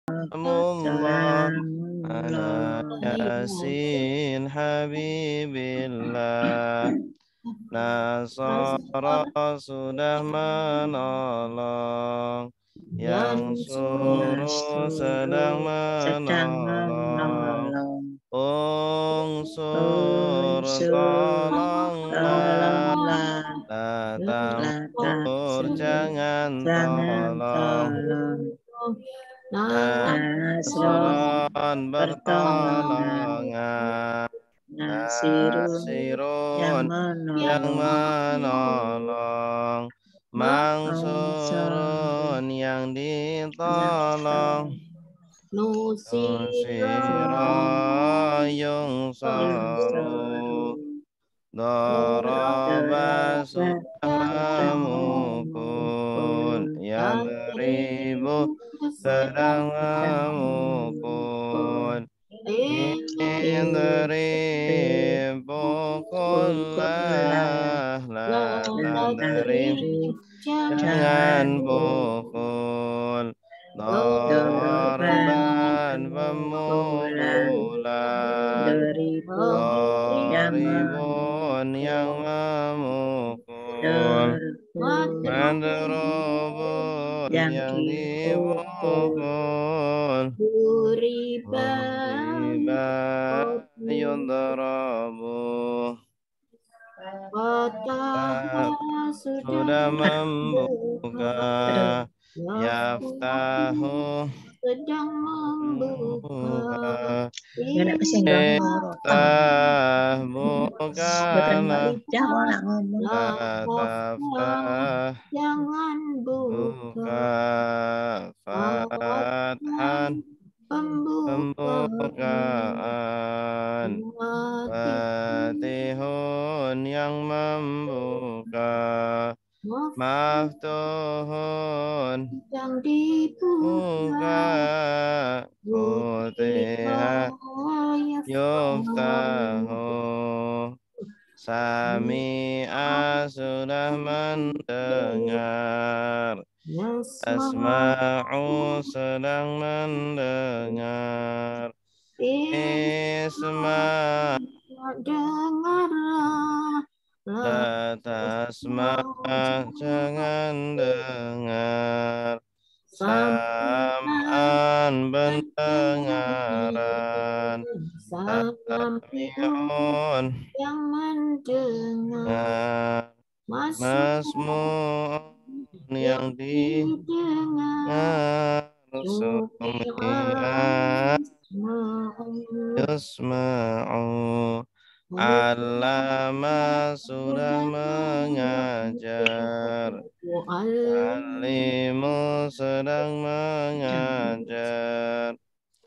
Salamullah ala Salamullah Yasin Habibillah. Nasara sudah menolong, yang suruh sedang menolong. Unsur tolonglah, datang jangan tolong. Nasron bertolongan, Nasirun yang menolong, Mangsurun yang ditolong. Nusira yungsaru, Daraba sudah memukul, Yadribu sedang memukul. Indri pukullah, la tadri jangan pukul. Darban pemukulan, Daribun yang memukul, Mandrobun yang dipukul. Riba yundrabu, sudah membuka, Yaftahu sedang membuka, Iftah bukalah, Taftah jangan buka, Fathan pembukaan, Fatihun yang membuka, Maftuhun yang dibuka, Futiha yuftahu, Sami'a sudah mendengar, Asma'u sedang mendengar, Isma dengarlah, la tasma' jangan dengar, Sam'an pendengaran, Sami'un yang mendengar, Masmu'un yang didengar, Sumi'at yusma'u, Allama sudah mengajar, Alimu sedang mengajar,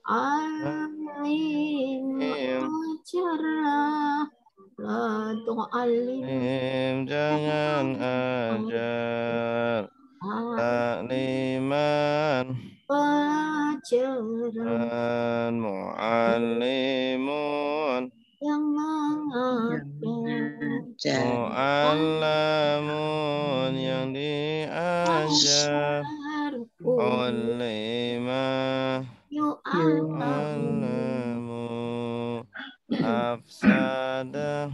Alim ajarlah, la tu'alim jangan ajar, Takliman pelajaran, Mu'allimun yang mengajar, Mu'allamun yang diajar, Ulimah yu'allamu, Afsada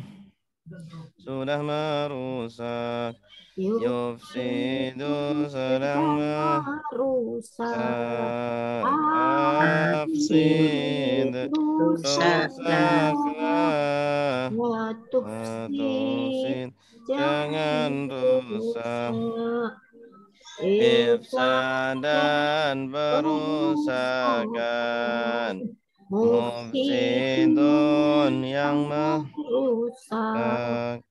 sudah merusak, Yufsidu sedang merusak, Afsid rusaklah, Tufsid jangan rusak, Ifsadan perusakan, Mufsidun yang merusak,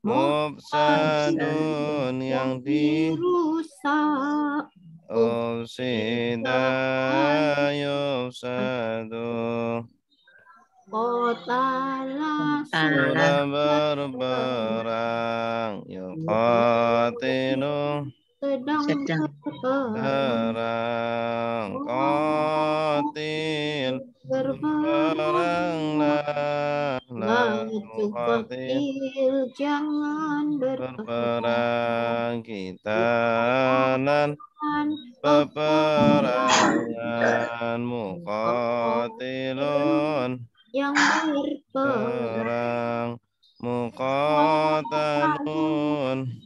Mufsadun yang dirusak, Ufsida yufsadu, Qatala sudah berperang, Yuqatilu sedang berperang, Qatil berperanglah, la tuqatil jangan berperang, Qitalan peperangan, muqatilun yang berperang, muqatalun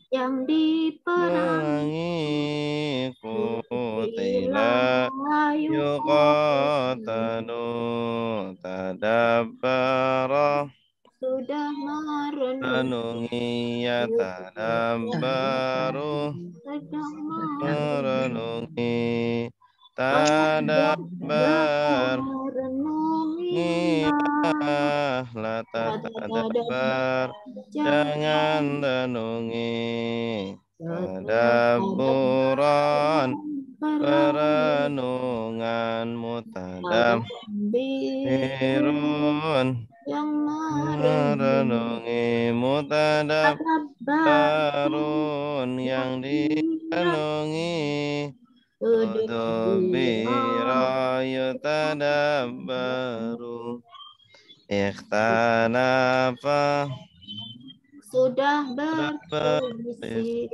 yang diperangi, qutila yuqatalu tadabbara sudah merenungi ya tadabbaru sedang merenungi tadabbar merenungilah la tadabbar jangan renungi tadabburan perenungan mutadabbirun yang merenungi mutadabbarun yang direnungi Udubira yutadabbaru ikhtalafa sudah berselisih,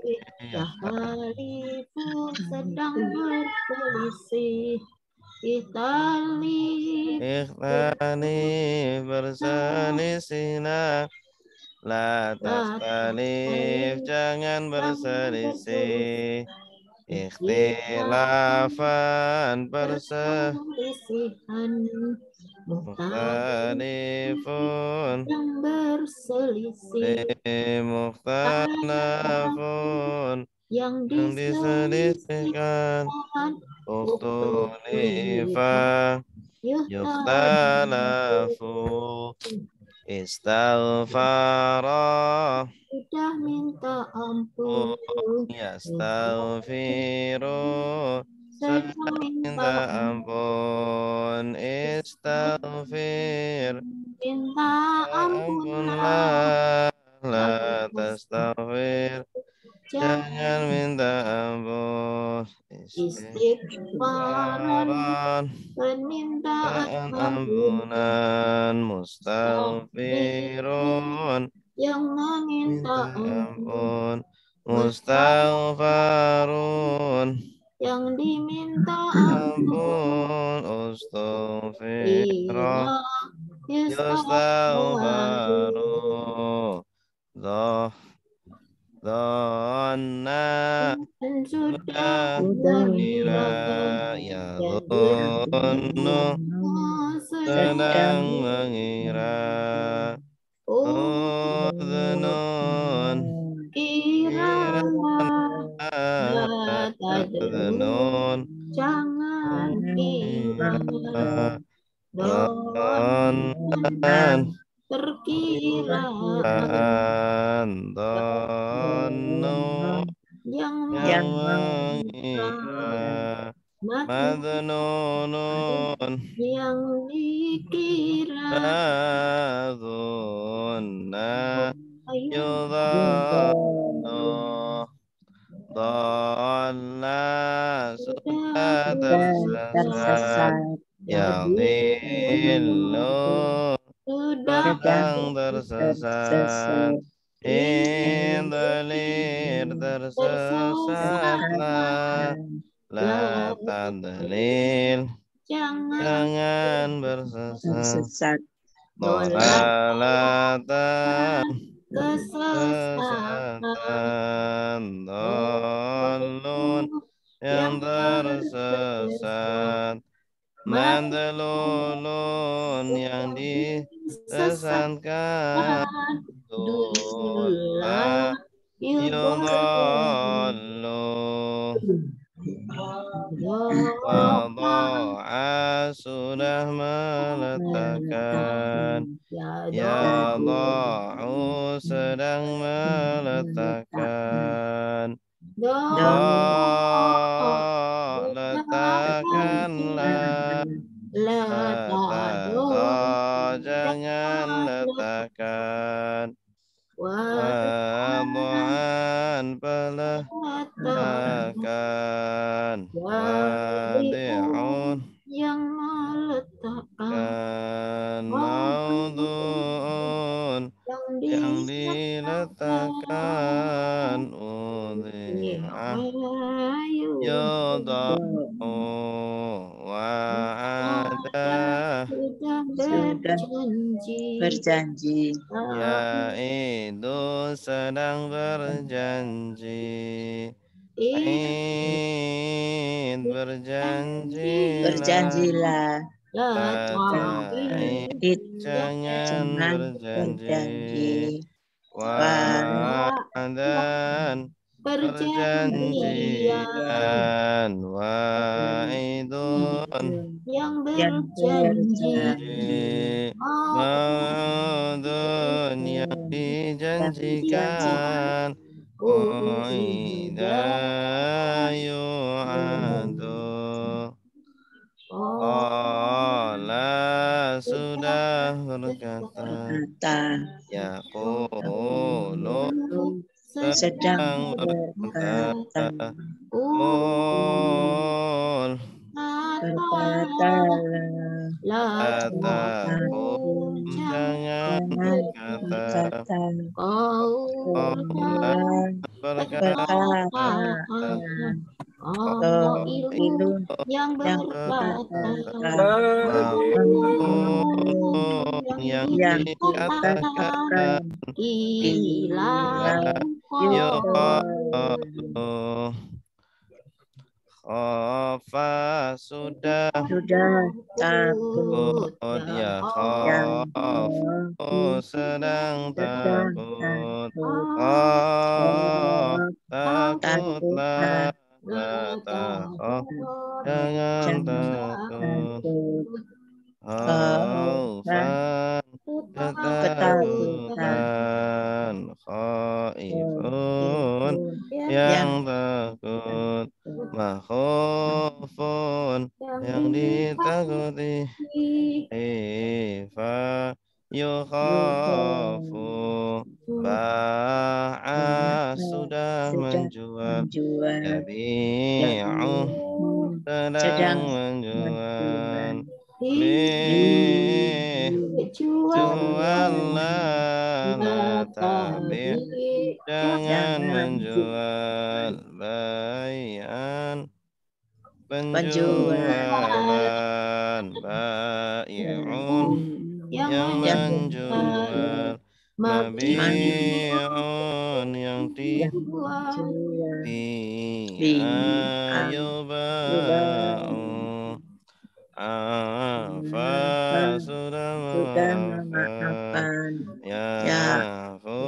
yahtalifu sedang berselisih, Ikhtalif berselisihlah La tastalif jangan berselisih Ikhtilafan perselisihan, mukhtalifun yang berselisih, mukhtalafun yang yang diselisihkan ukhtulifa yukhtalafu istaghfara sudah minta ampun, yastaghfiru sedang minta ampun istaghfir minta ampunlah la tastaghfir jangan minta ampun istighfaran, permintaan ampunan mustaghfirun yang meminta ampun mustaghfarun yang diminta ampun astaghfirah yastaghfaru dhanna dan sudah mengira ya dhunnu sedang mengira udhunun kiralah udhunun jangan kira dhannan perkiraan dhannu yang mengira madnunun yang dikira Radhunna yudhannu Dhalla sudah tersesat Yadhillu sedang tersesat Indalir tersesatlah La tadlil jangan bersesat Dolalatan kesesatan Dolun yang tersesat Mandalulun yang disesatkan Dola yudhallu Wadu'a sudah meletakkan Yada'u sedang meletakkan letakkanlah jangan letakkan Wadu'an peletakan Wadi'un yang meletakkan Maudhu'un yang diletakkan Udhi'ah Yudha'u berjanji. Yaitu sedang berjanji. Id Berjanjilah. Jangan berjanji. Wa'adan perjanjian. Wa'idun yang berjanji. Maudun yang dijanjikan. Yu'adu. Allah sudah berkata. Yaqulu sedang berkata. Takut jangan berkata. Berkata Qailun yang berkata, yang dikatakan Khafa sudah takut. Ya khafu sedang takut. Takutlah. La takhaf jangan takut. Khaufan ketakutan. Khaifun yang takut. Makhufun yang ditakuti. Ifa yukhafu. Ba'a sudah menjual. Yabi'u sedang menjual. Jualah la tabi' jangan menjual. Bai'an penjualan. Bai'un yang menjual. Mabi'un yang yuba'u. Afa sudah memaafkan. Ya'fu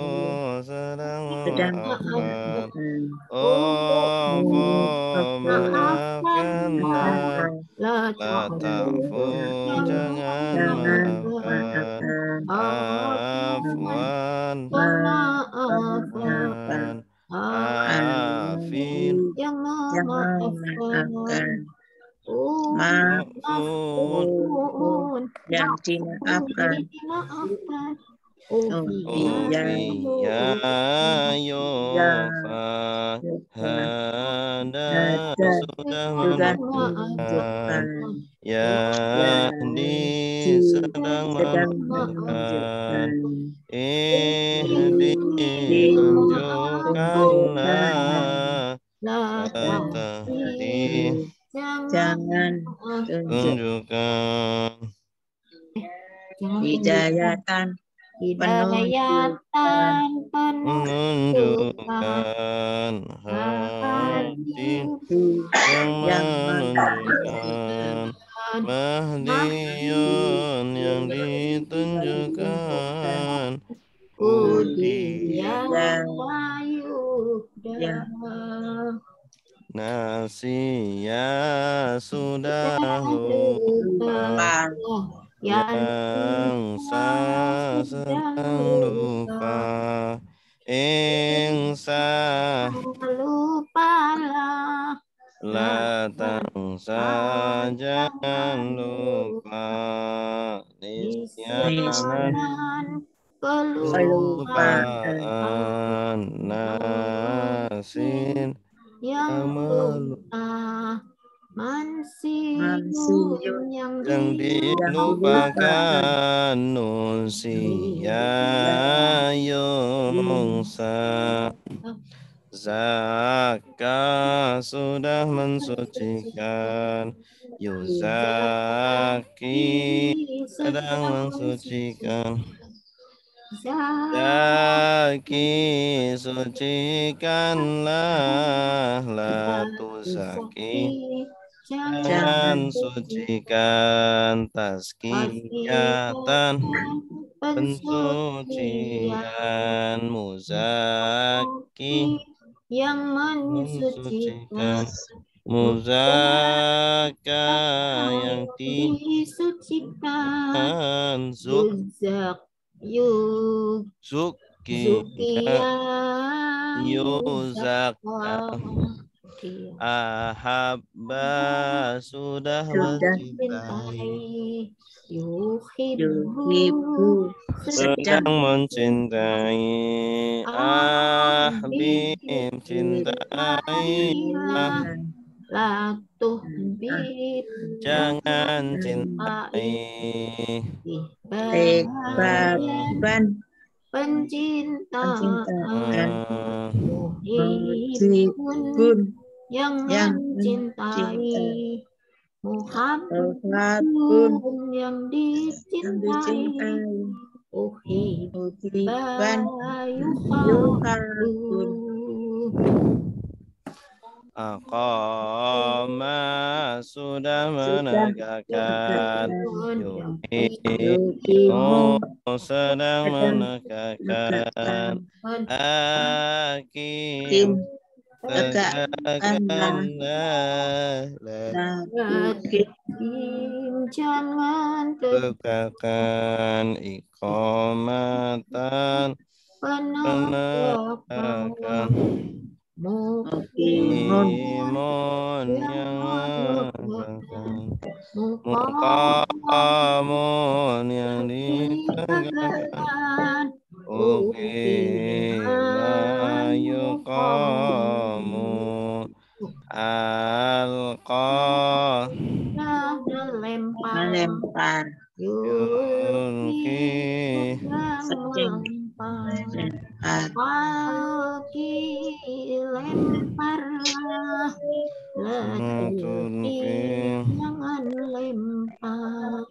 sedang memaafkan. Maafkanlah. La ta'fu jangan maafkan. Afwan maafkan. Afin yang memaafkan. Maafun yang dimaafkan. Yufa hada sudah menunjukkan. Yahdi sedang menunjukkan. Ihdi tunjukkanlah. Tahdi Jangan tunjukkan. Hidayatan menunjukkan. Hadi yang menunjukkan. Mahdiyun yang ditunjukkan. Udiyan Nasiya sudah lupa. Yang sedang lupa. Ingsa lupalah. La tangsa jangan lupa. Nisyanan kelupaan. Nasin yang melupa. Mansiyun yang dilupakan. Nusia yungsa Zaka sudah mensucikan. Yuzaki sedang mensucikan. Zaki sucikanlah, la tuzaki jangan sucikan. Tazkiyatan pensucian. Muzaki yang mensucikan. mensucikan. Muzaka yang disucikan. Zuk Zukiya Yuzaka Ahabba sudah mencintai. Yuhibbu Sedang mencintai. Ahbib cintai. Latuhbib Jangan cintai. Ban pencintaan. Muhibbun yang mencintai. Muhabbun yang dicintai. Uhibban Yuhabun. Aqama sudah menegakkan. Yuqimu Sedang menegakkan. Hakim tegakkanlah. Jangan Tegakkan. Iqamatan penegakan. Imun yang menegakkan. Muqamun yang ditegakkan. Uqima yuqamu. Alqa melempar. yulki Lemparlah. Jangan lempar.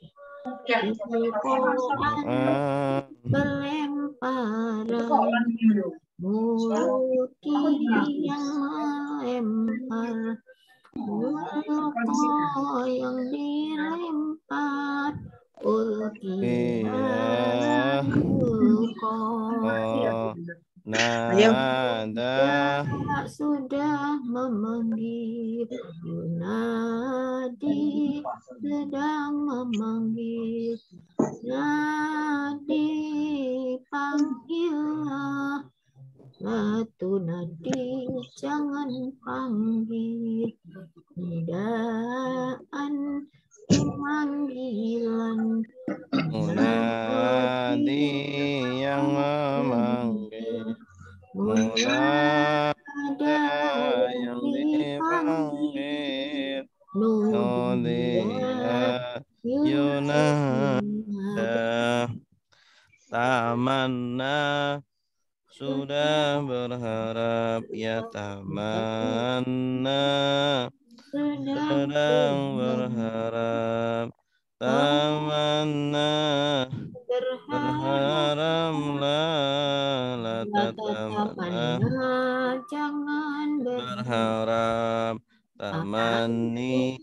Pelemparan. Muluki yang melempar. Mulko yang dilempar. Ulkiya mulko. Nada sudah memanggil. Yunadi sedang memanggil. Nadi panggillah. Latu nadi jangan panggil. Nidaan pemanggilan. Munadi yang memanggil. Munada yang dipanggil. Nudiya yunada. Tamanna sudah berharap. Ya tamanna sedang berharap. Tamanna berharaplah. La tatamanna jangan berharap. Tamanian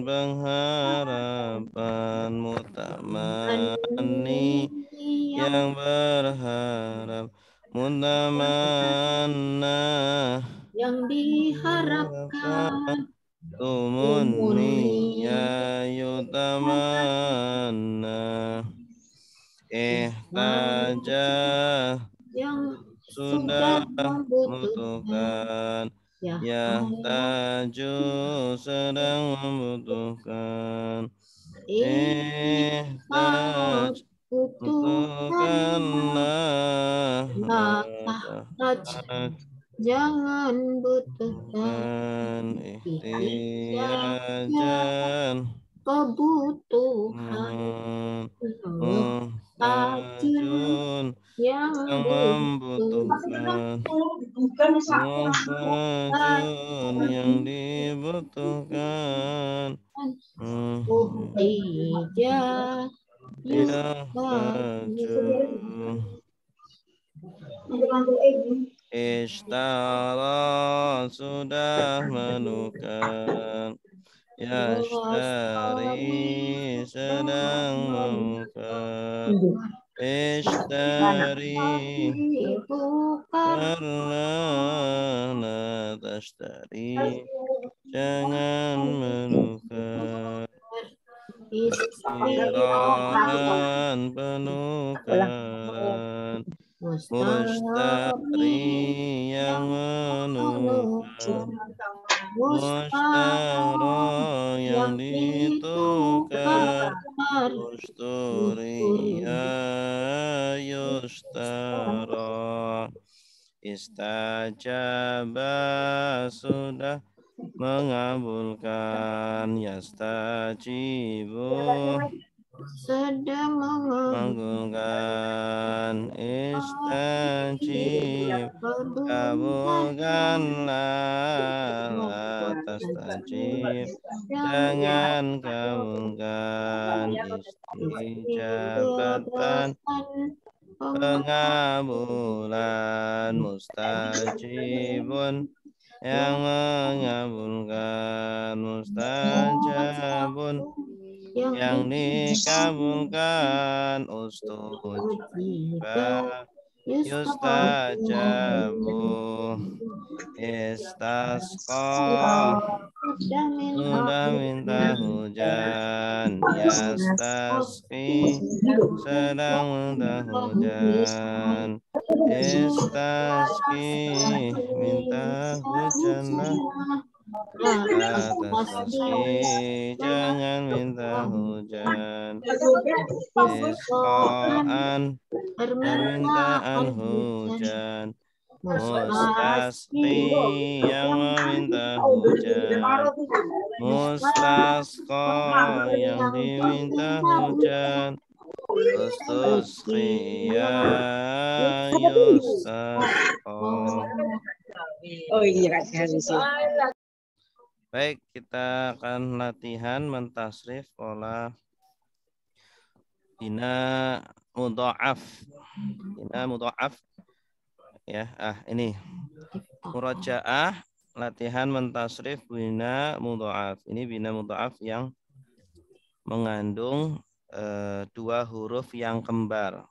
pengharapan. Mutamani yang berharap. Mutamanna yang diharapkan. Tumunni ya yutamanna. Ihtaja yang sudah membutuhkan. Yahtaju sedang membutuhkan. Ihtaj butuhkanlah. Jangan butuhkan. Ihtiyajan Kebutuhan. muhtajun yang membutuhkan, muhtajun yang dibutuhkan, Uhtija yahtaju, ishtara sudah menukar, yashtari sedang menukar, ishtari karena tashtari jangan menukar, kiraan penukaran, mustari yang menukar, mustara yang ditukar, musturiya yustara, istajaba sudah mengabulkan, yastajibu sedang mengabulkan, istajib kabulkanlah, tastajib jangan kabulkan, istijabatan pengabulan, mustajibun yang mengabulkan, mustajabun yang dikabulkan, ustujiba yustajabu, istasqa sudah minta hujan, yastasqi sedang minta hujan, istasqi minta hujanlah, tastasqi jangan minta hujan, isqaan permintaan hujan, mustasqi yang meminta hujan, mustasqa yang diminta hujan, ustusqiya yustasqa. Oh iya Kak. Baik, kita akan latihan mentasrif pola bina mudha'af. Bina mudha'af. Ya, ini murajaah latihan mentasrif bina mudha'af. Ini bina mudha'af yang mengandung dua huruf yang kembar.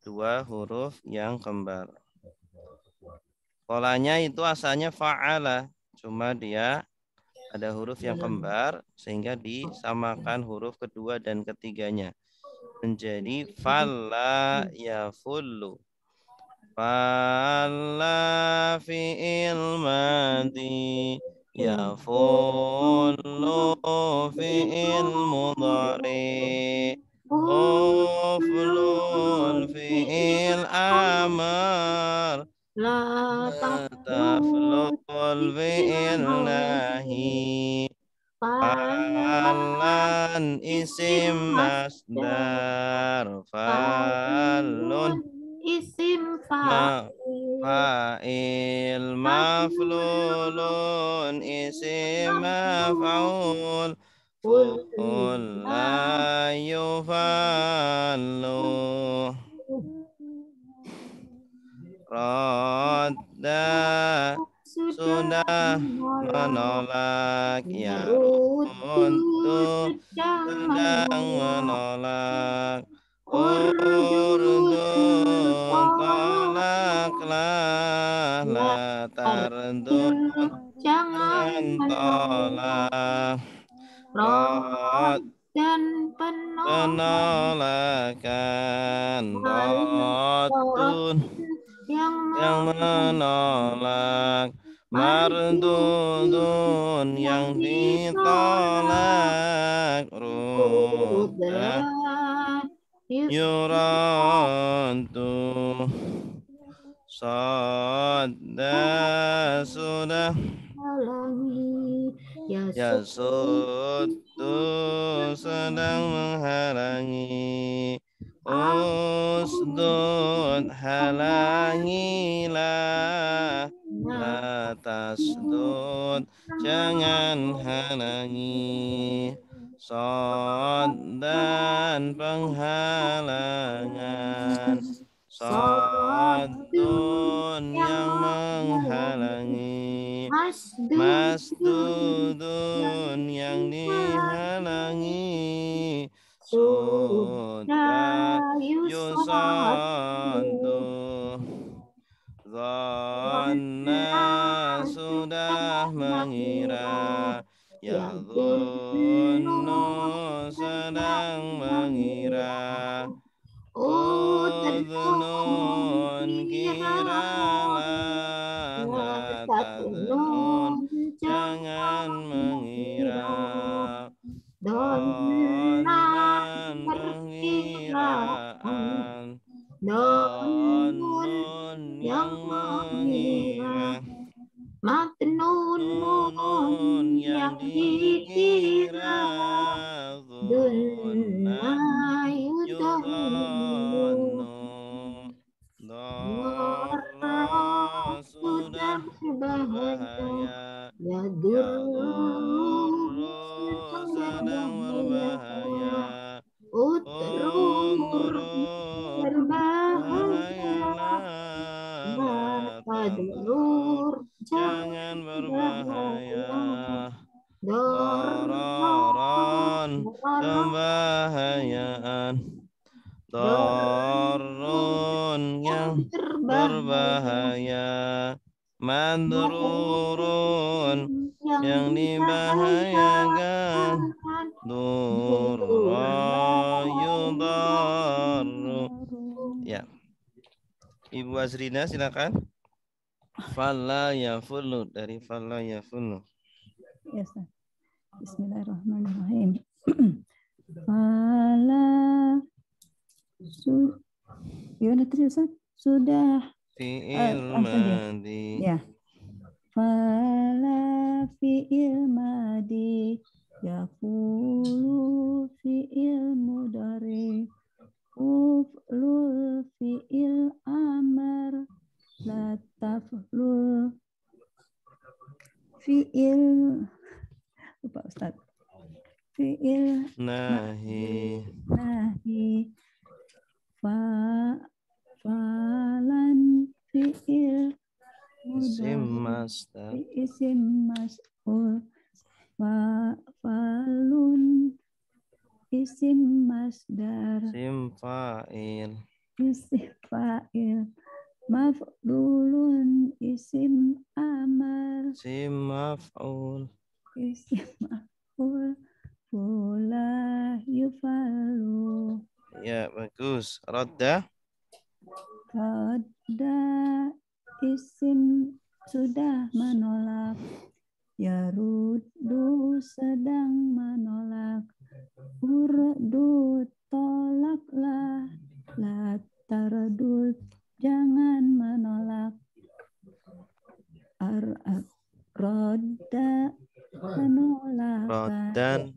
Dua huruf yang kembar. Polanya itu asalnya fa'ala, cuma dia ada huruf yang kembar sehingga disamakan huruf kedua dan ketiganya menjadi falla yafullu. Falla fi'il madi, yafullu fi'il mudhari, uflul fi'il amar, taflul fi'il nahi, falan isim masdar, falun isim fa'il, maflulun isim maf'ul, ful la yufallu, radda sudah menolak, ya ruddu sedang menolak, urdu tolaklah, la tardun jangan tolak, rad dan penolakan, raddun yang menolak, mardudun yang ditolak, rudda yuraddu, sadda sudah yasuddu sedang menghalangi, usdud halangilah, la tasdud, jangan halangi. Sod dan penghalangan, sodun yang menghalangi, masdudun yang dihalangi, sudah yusadu, zonna sudah mengira, yadhunnu sedang mengira, udhnun kiralah, la tadhnun jangan mengira, dhannan pengiraan, dhannun yang mengira, matnunun yang dikira, dhunna yudhannu, dharra sudah berbahaya, yadurru sedang berbahaya, utrur berbahayalah, la tadur jangan berbahaya, dararan kebahayaan, darun yang berbahaya, madrurun yang dibahayakan, durra yudarru. Ya, Ibu Azrina silakan. Fala yafulu, dari fala yafulu. Ya, Ustaz. Bismillahirrahmanirrahim. Fala gimana tadi Ustaz? Sudah Fi'il madi. Ya. Fala fi'il madi, yafulu fi'il mudhari, uflul fi'il amar, la taflul fi'il, lupa Ustaz, fi'il nahi, falan fi'il isim masdar, isim mas'ul, falun isim masdar, isim fa'il, isim fa'il, maf'ulun isim amar, isim maf'ul. isim maf'ul, fula yufalu. Ya, bagus. Radda, isim sudah menolak, yarudu sedang menolak, urdu tolaklah, la tardud jangan menolak, rodda penolakan,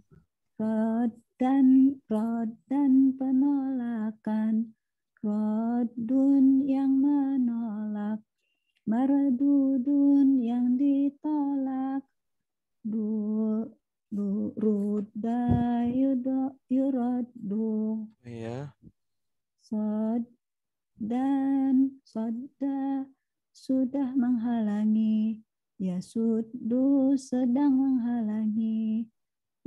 rodan penolakan, rodun yang menolak, mardudun yang ditolak, rudda yuraddu. ya. Sodda sudah menghalangi, yasuddu sedang menghalangi,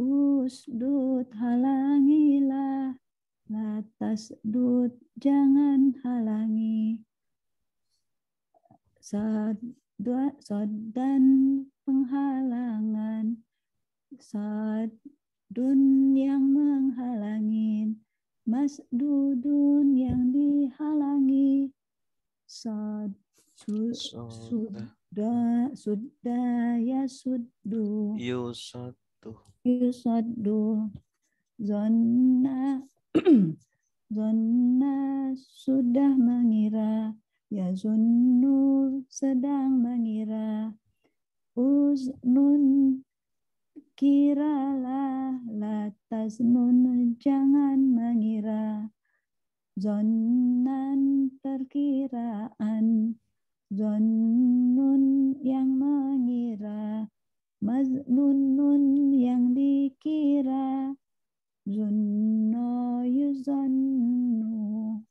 usdud halangilah, la tasdud jangan halangi, sodan penghalangan, sadun yang menghalangi, masdudun yang dihalangi, sudah yasuddu, yusaddu, zonna sudah mengira, yazunnu sedang mengira, uznun kiralah, la taznun jangan mengira, zonnan perkiraan, zonnun yang mengira, maznunun yang dikira, zunno yuzannu.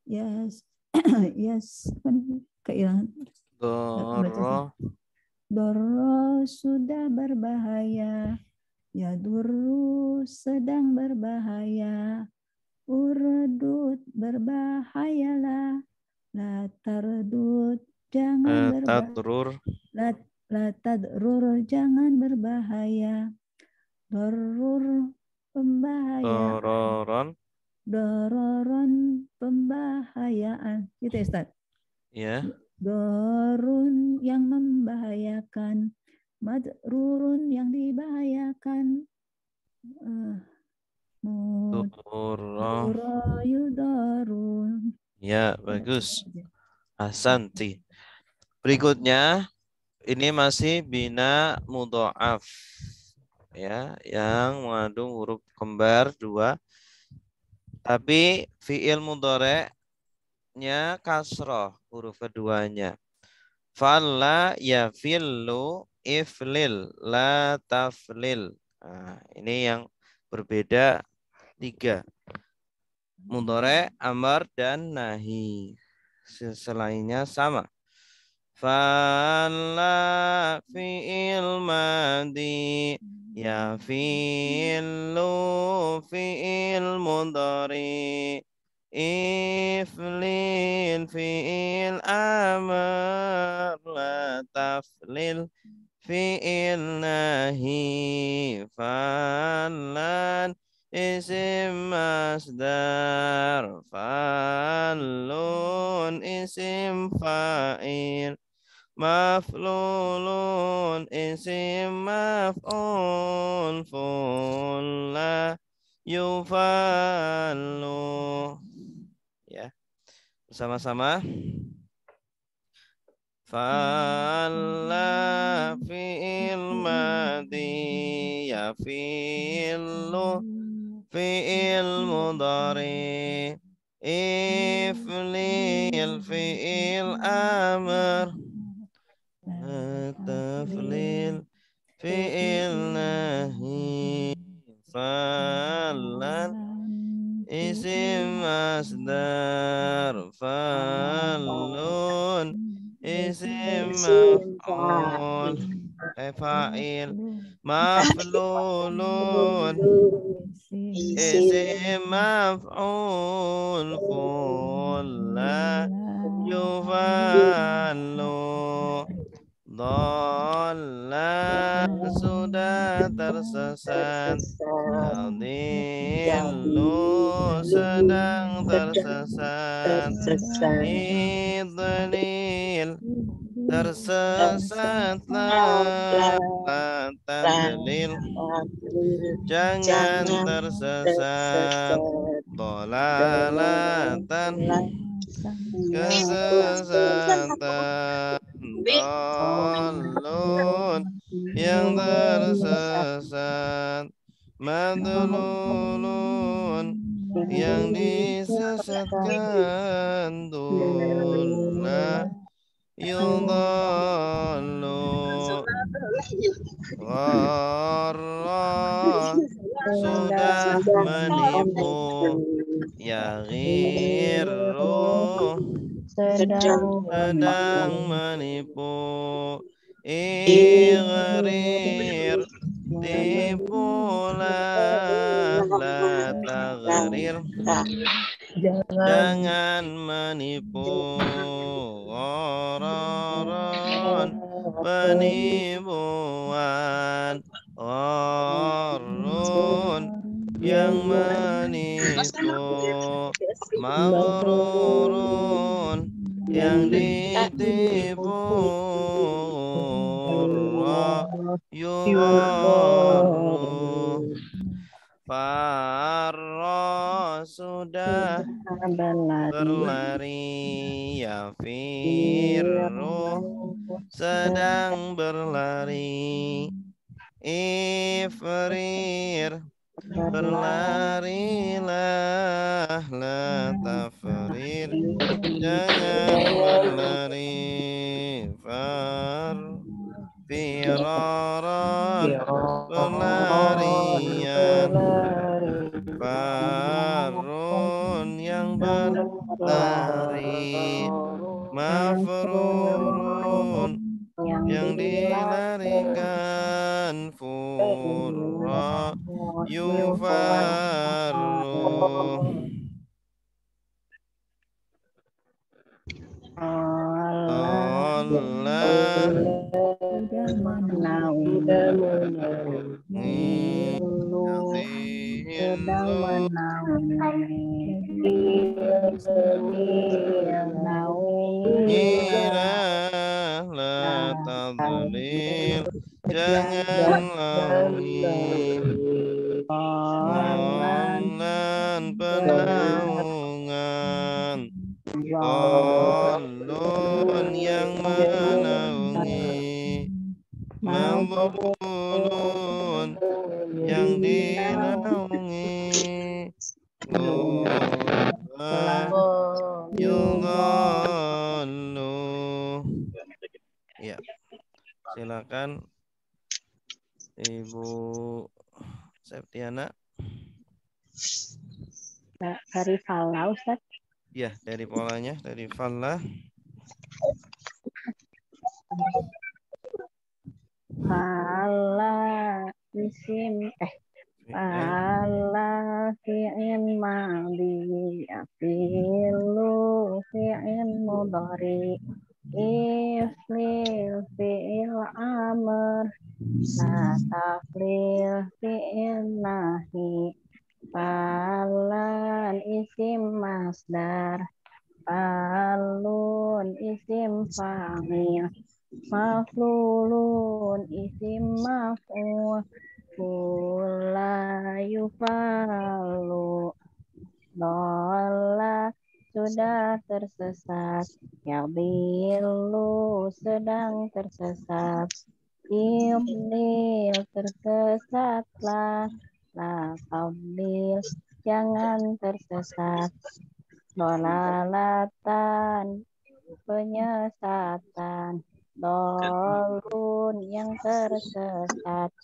Yes, yes, keilangan. Doro sudah berbahaya, ya duru sedang berbahaya, urdud berbahayalah, la tardud jangan berbahaya, la tadrur jangan berbahaya, dorur pembahaya, dororon pembahayaan, gitu ya Ustaz? Ya. Dorun yang membahayakan, madrurun yang dibahayakan, yudorun. Ya, bagus. Ahsanti. Berikutnya ini masih bina mudha'af, ya, yang mengandung huruf kembar 2. Tapi fi'il mudhari'nya kasroh huruf keduanya. Falla yafillu iflil la taflil. Nah, ini yang berbeda 3. Mudhari', amar, dan nahi. Selainnya sama. Falla fi'il madi yafillu fi'il mudhari' iflil fi'il amar la taflil fi'il nahi falan isim masdar falun isim fa'il maflulun isim maf'ul fulla yufallu. Ya, bersama-sama. Falla fi'il madi yafillu fi'il mudhari iflil fi'il amr taflil fi'il nahi falan isim masdar falun isim maf'ul fa'il maflulun isim maf'ul fulla yufallu dhalla sudah tersesat yadillu sedang tersesat idlil tersesatlah tadlil jangan tersesat dolalatan kesesatan dolun yang tersesat madlulun yang disesatkan dulla yudhallu gharra sudah menipu ya ghirru sedang menipu igrir tipulah la taghrir jangan menipu ghararan penipuan gharun yang menipu maghrurun yang ditipu yugharru farra sudah berlari ya firru sedang berlari ifrir Berlarilah, la tafrir, jangan berlari. Firaran, pelarian. Farun, yang berlari. Mafrurun, yang dilarikan. Furra, yufarru. Allah Sudah menang. Ilah la tadlil, jangan laungi. Olan penaungan. Qalun, yang menaungi. Mabulun, yang dinaungi. Yudhallu. Ya, silakan Ibu Septiana. Dari Fala, Ustaz. Ya, dari polanya, dari Fala. Fala isim Fala fi'il madhi, afilu fi'il mudhari, iflil fi'il amr, la taflil fi'il nahi. Falan isim masdar, falun isim fa'il, maflulun isim maf'ul, la yufalu. Dola, sudah tersesat. Yadillu, sedang tersesat. Yudlil, tersesatlah. La tadlil, jangan tersesat. Dolalatan, penyesatan. Dolun, yang tersesat.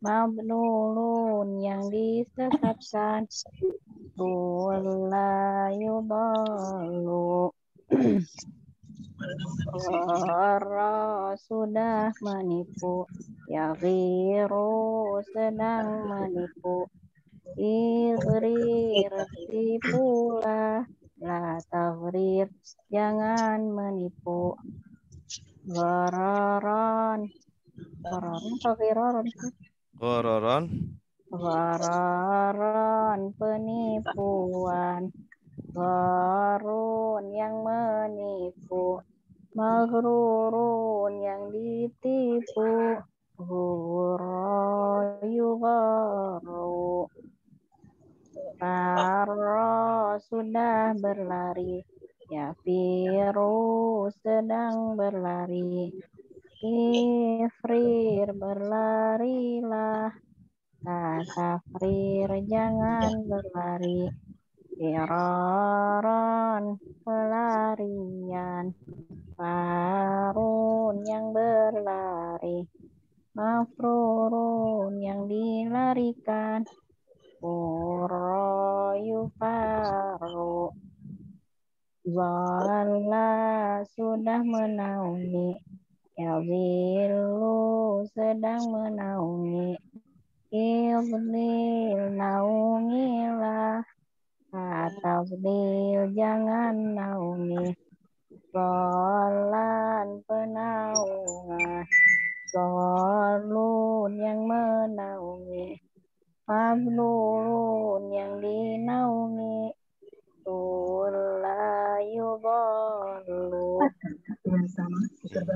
Mabnulun, yang disesatkan. Dola yudallu. Sudah menipu. Yaghiru, sedang menipu. Igrir, tipulah. La taghrir, jangan menipu. Ghararan, Qararan, ghararan, penipuan. Gharun, yang menipu. Maghrurun, yang ditipu. Ghurra yugharru. Farra, sudah berlari. Yafiru, sedang berlari. Ifrir, berlarilah. Tafrir, jangan berlari. Firaran, pelarian. Farun, yang berlari. Mafrurun, yang dilarikan. Furra yufaru. Zalla, sudah menaungi. Yadhillu, sedang menaungi. Idlil, naungilah. Tafdil, jangan naungi. Dolan, penaungan. Dolun, yang menaungi. Mablulun, yang dinaungi. Tula yudhallu.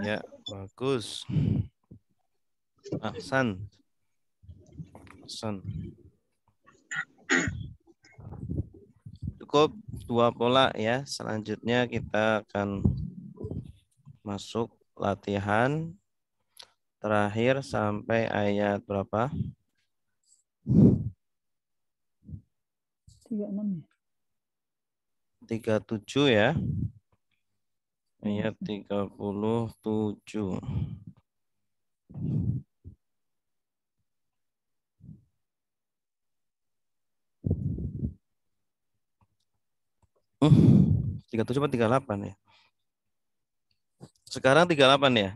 ya, bagus. Ahsan. Cukup 2 pola ya. Selanjutnya kita akan masuk latihan terakhir sampai ayat berapa? 36 37 ya. Ayat 37. Hmm, 37 atau 38 ya? Sekarang 38 ya?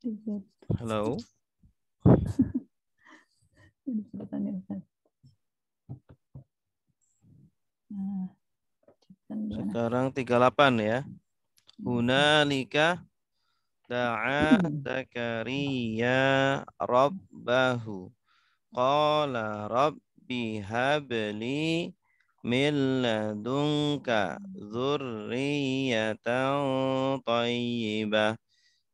ya. Halo? Ini cepetan ya, Ustaz. Nah, cepetan gimana? Sekarang 38 ya. Hunalika da'a Zakaria rabbahu. Qala rabbi habli min ladunka dzurriyyatan thayyibah.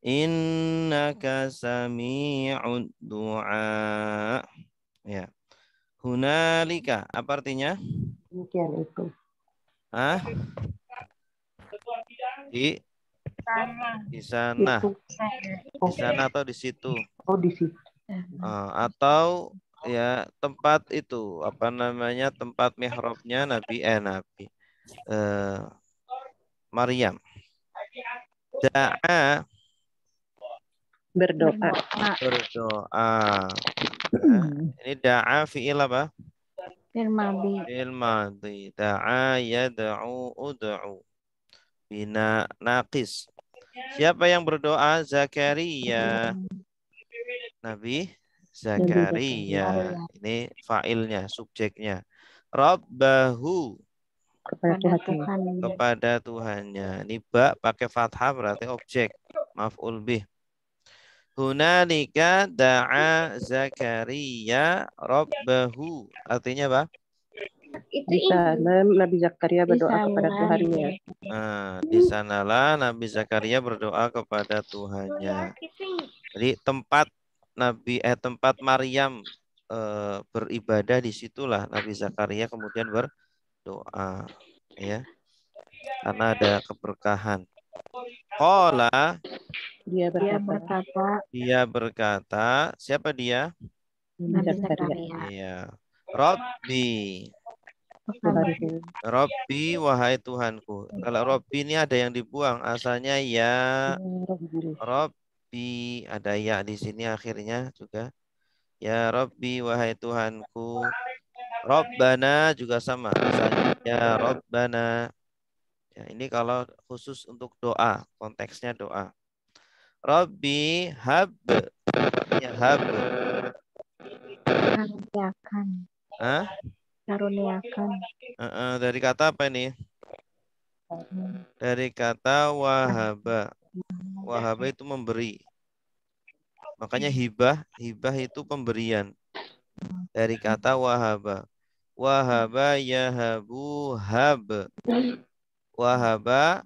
Innaka sami'ud du'a. Ya. Hunalika apa artinya? Demikian itu. Ah, di sana. Itu. Di sana atau di situ. Oh, di situ. Atau ya tempat itu apa namanya tempat mihrabnya Nabi Maryam. Da'a Berdoa. berdoa. Nah, ini da'a fi'il apa? Firmadi. Fi'il madhi. Da'a yad'u ud'u. Bina naqis. Siapa yang berdoa? Zakaria. Nabi Zakaria. Ini fa'ilnya, subjeknya. Rabbahu. Kepada Tuhan. Tuhan. Kepada Tuhannya. Ini ba pakai fathah berarti objek. Maf'ul bih. Hunalika da'a Zakaria rabbahu. Artinya apa? Di sana Nabi Zakaria berdoa kepada Tuhannya. Nah, di sanalah Nabi Zakaria berdoa kepada Tuhannya. Jadi tempat tempat Maryam beribadah disitulah Nabi Zakaria kemudian berdoa, ya, karena ada keberkahan. Qala, dia berkata, siapa dia? Nabi Zakaria. Iya. Rabbi. Rabbi, wahai Tuhanku. Kalau Rabbi ini ada yang dibuang, asalnya ya Rabbi, ada ya di sini akhirnya juga. Ya Rabbi, wahai Tuhanku. Rabbana juga sama, asalnya ya Rabbana. Ya, ini kalau khusus untuk doa, konteksnya doa. Rabbi hab, ya hab. Karuniakan. Hah? Karuniakan. Dari kata apa ini? Dari kata wahaba. Wahaba itu memberi. Makanya hibah itu pemberian. Dari kata wahaba. Wahaba yahabu hab. Wahaba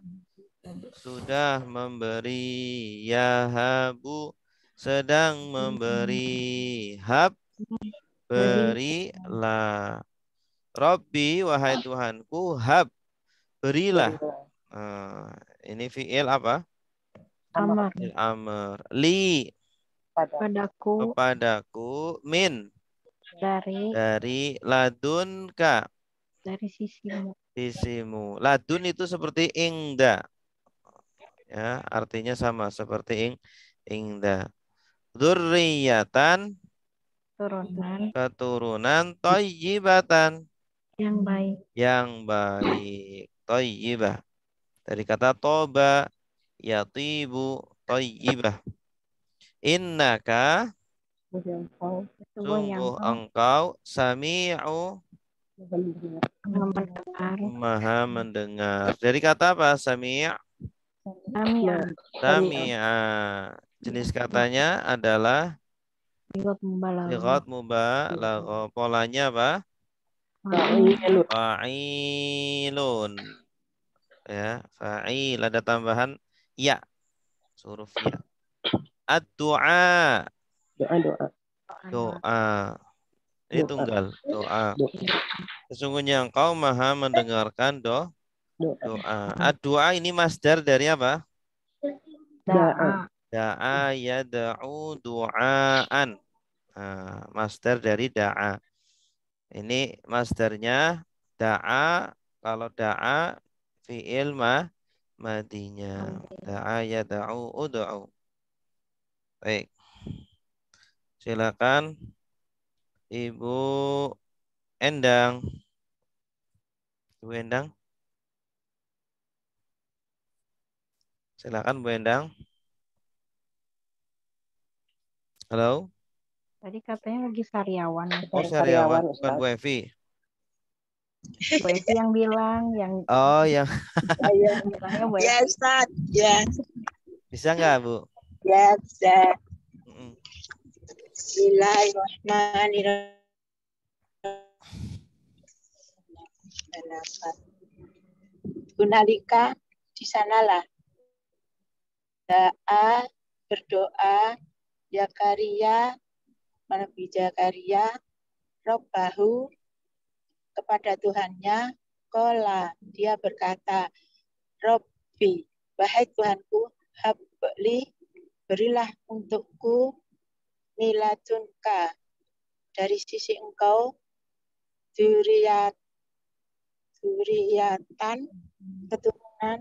sudah memberi, yahabu sedang memberi, hab berilah. Rabbi, wahai Tuhanku, hab berilah. Ini fi'il apa? Amar. Fi'il amr. Li Padaku. kepadaku, min dari ladunka Dari sisimu. sisimu. Ladun itu seperti ingda. Ya, artinya sama seperti ingda. Dzurriyatan keturunan thayyibatan Yang baik. yang baik. Thayyibah dari kata toba yatibu thayyibah. Innaka sungguh engkau sami'u maha mendengar. Dari kata apa? Sami'. Sami'a. Jenis katanya adalah sigat mubalaghah. Polanya apa? Fa'ilun. Ya, fa'il ada tambahan ya. Huruf ya. Ad-du'a. Doa. Ini tunggal, doa. Sesungguhnya engkau maha mendengarkan doa. Ad-du'a ini masdar dari apa? Da'a yada'u du'aan. Masdar dari da'a. Ini masdarnya da'a. Kalau da'a fi'il madinya. Da'a yada'u ud'u. Baik. Silakan Ibu Endang. Ibu Endang. Silakan Bu Endang. Halo. Tadi katanya lagi sariawan. Oh, sariawan, bukan Bu Evi. Bu Evi yang bilang, yang Oh, yang bilangnya Bu Ya, Evi. Ustaz. Ya, bisa nggak, Bu? ya, Ustaz. Mm-mm. Bismillahirrahmanirrahim. Gunalika di sanalah da'a berdoa Zakaria Nabi Zakaria Robbahu kepada Tuhannya. Kola dia berkata, Robbi wahai Tuhanku, habli berilah untukku miladunka dari sisi engkau dzurriatan keturunan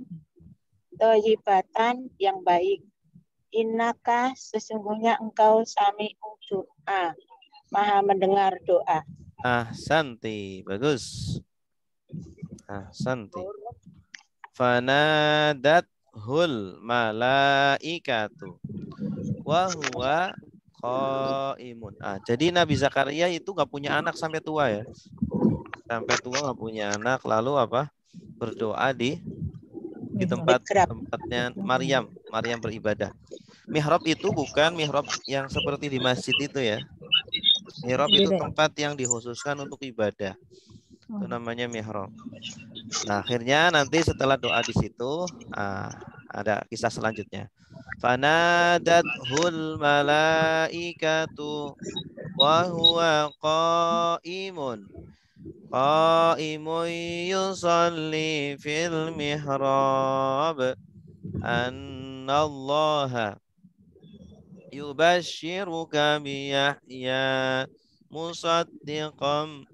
thayyibatan yang baik. Innaka sesungguhnya engkau sami'ud du'a, maha mendengar doa. Ahsanti, bagus. Ahsanti. Fanadathul malaikatu wa huwa qaimun. Jadi Nabi Zakaria itu nggak punya anak sampai tua ya. Sampai tua nggak punya anak, lalu apa? Berdoa di tempatnya Maryam beribadah. Mihrab itu bukan mihrab yang seperti di masjid itu ya. Mihrab itu tempat yang dikhususkan untuk ibadah. Itu namanya mihrab. Nah, akhirnya nanti setelah doa di situ ada kisah selanjutnya. Fanadathul malaikatu wa huwa qaimun yusalli fil mihrab annallaha yubashshiruka bi Yahya musaddiqan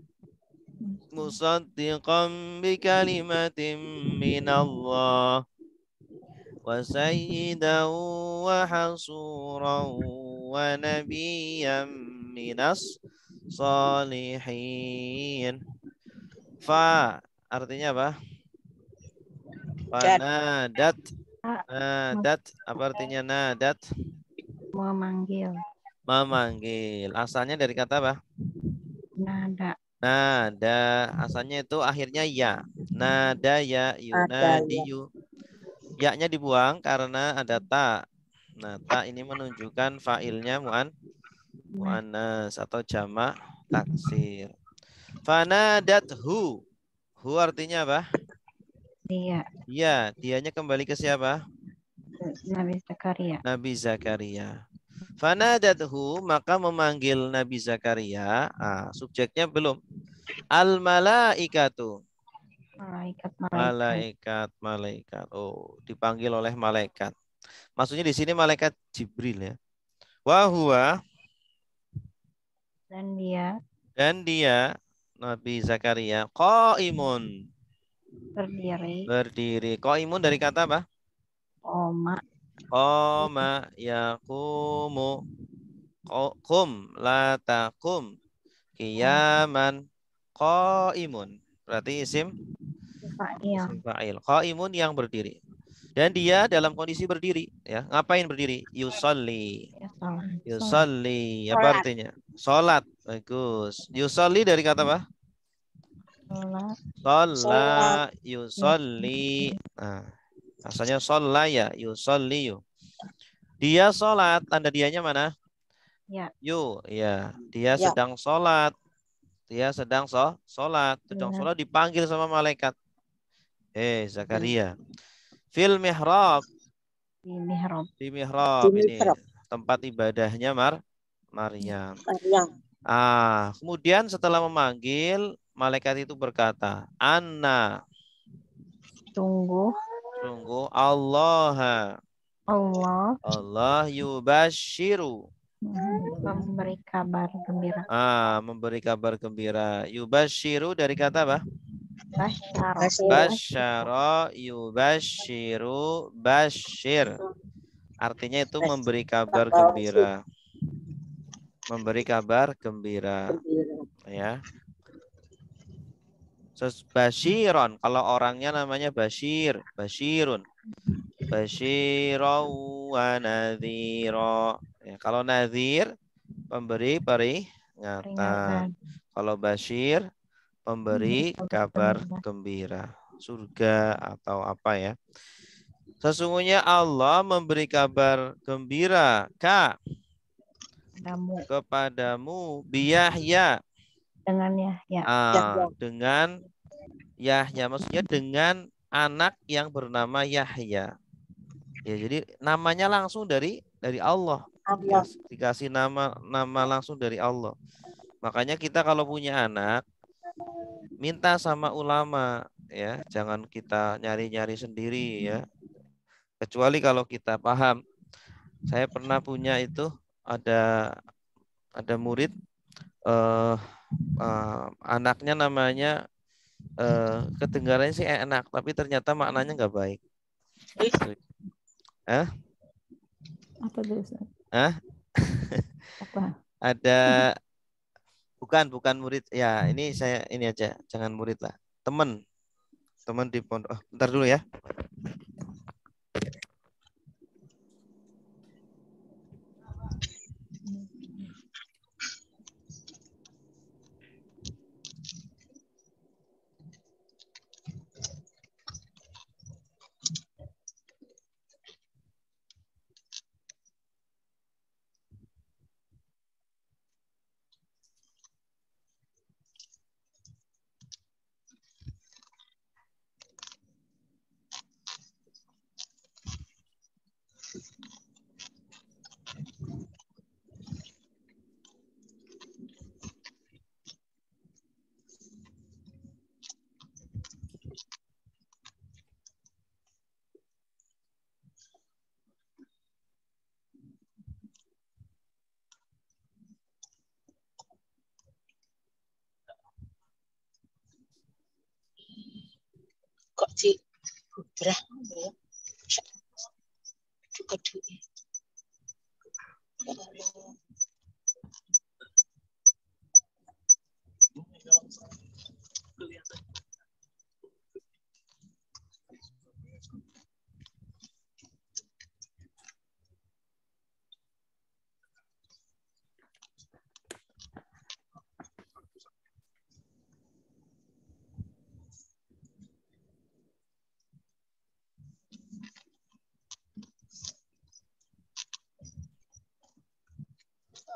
bi kalimatin minallah wa sayyidan wa hasuran wa nabiyyan minas salihin. Fa artinya apa? Nadat. Nadat apa artinya nadat? Memanggil. Memanggil. Asalnya dari kata apa? Nada. Nada. Asalnya itu akhirnya ya. Nada ya yunadiyu. Ya-nya dibuang karena ada ta. Nah, ta ini menunjukkan fa'ilnya mu'annas atau jamak taksir. Fanadathu. Hu artinya apa? Dia. Iya, dianya kembali ke siapa? Nabi Zakaria. Nabi Zakaria. Fanadathu, maka memanggil Nabi Zakaria. Subjeknya belum. Al-malaikatu. Malaikat. Oh, dipanggil oleh malaikat. Maksudnya di sini malaikat Jibril ya. Wahua. Dan dia Nabi Zakaria qaimun. Berdiri. Qaimun dari kata apa? Qama yaqumu. Qum la taqum. Qiyaman qaimun. Berarti isim fa'il. Qaimun yang berdiri. Dan dia dalam kondisi berdiri ya. Ngapain berdiri? Yusolli. Yusolli. Apa artinya? Salat. Bagus. Yusolli dari kata apa? Sholla, yusolli. Nah, asalnya sholla ya, yusolli yu. Dia sholat, tanda dianya mana? Ya. Yu, ya. Dia sedang sholat. Dia sedang sholat. Sedang sholat dipanggil sama malaikat. Zakaria. Fil mihrab. Di mihrab ini tempat ibadahnya Maryam. Kemudian setelah memanggil, malaikat itu berkata, Anna. Sungguh Allah yubashiru. Memberi kabar gembira. Memberi kabar gembira. Yubashiru dari kata apa? Basyara. Basyara, yubashiru, bashir. Artinya itu memberi kabar gembira. Memberi kabar gembira. Ya. Basyiron, kalau orangnya namanya Bashir, Bashirun. Basyira wa nadhira. Ya, kalau nadhir pemberi peringatan. Kalau Bashir pemberi kabar gembira, surga atau apa ya. Sesungguhnya Allah memberi kabar gembira kepadamu biyahya, dengan Yahya. dengan Yahya, maksudnya dengan anak yang bernama Yahya. Ya, jadi namanya langsung dari Allah. Dikasih nama langsung dari Allah. Makanya kita kalau punya anak, minta sama ulama ya, jangan kita nyari-nyari sendiri ya. Kecuali kalau kita paham. Saya pernah punya itu ada murid anaknya namanya kedengarannya sih enak, tapi ternyata maknanya nggak baik. Apa tuh, Ustaz? Apa? Ada bukan murid ya, ini aja, jangan murid lah, teman di pondok. Bentar dulu ya. Kok di bubrah ya? Juga duit.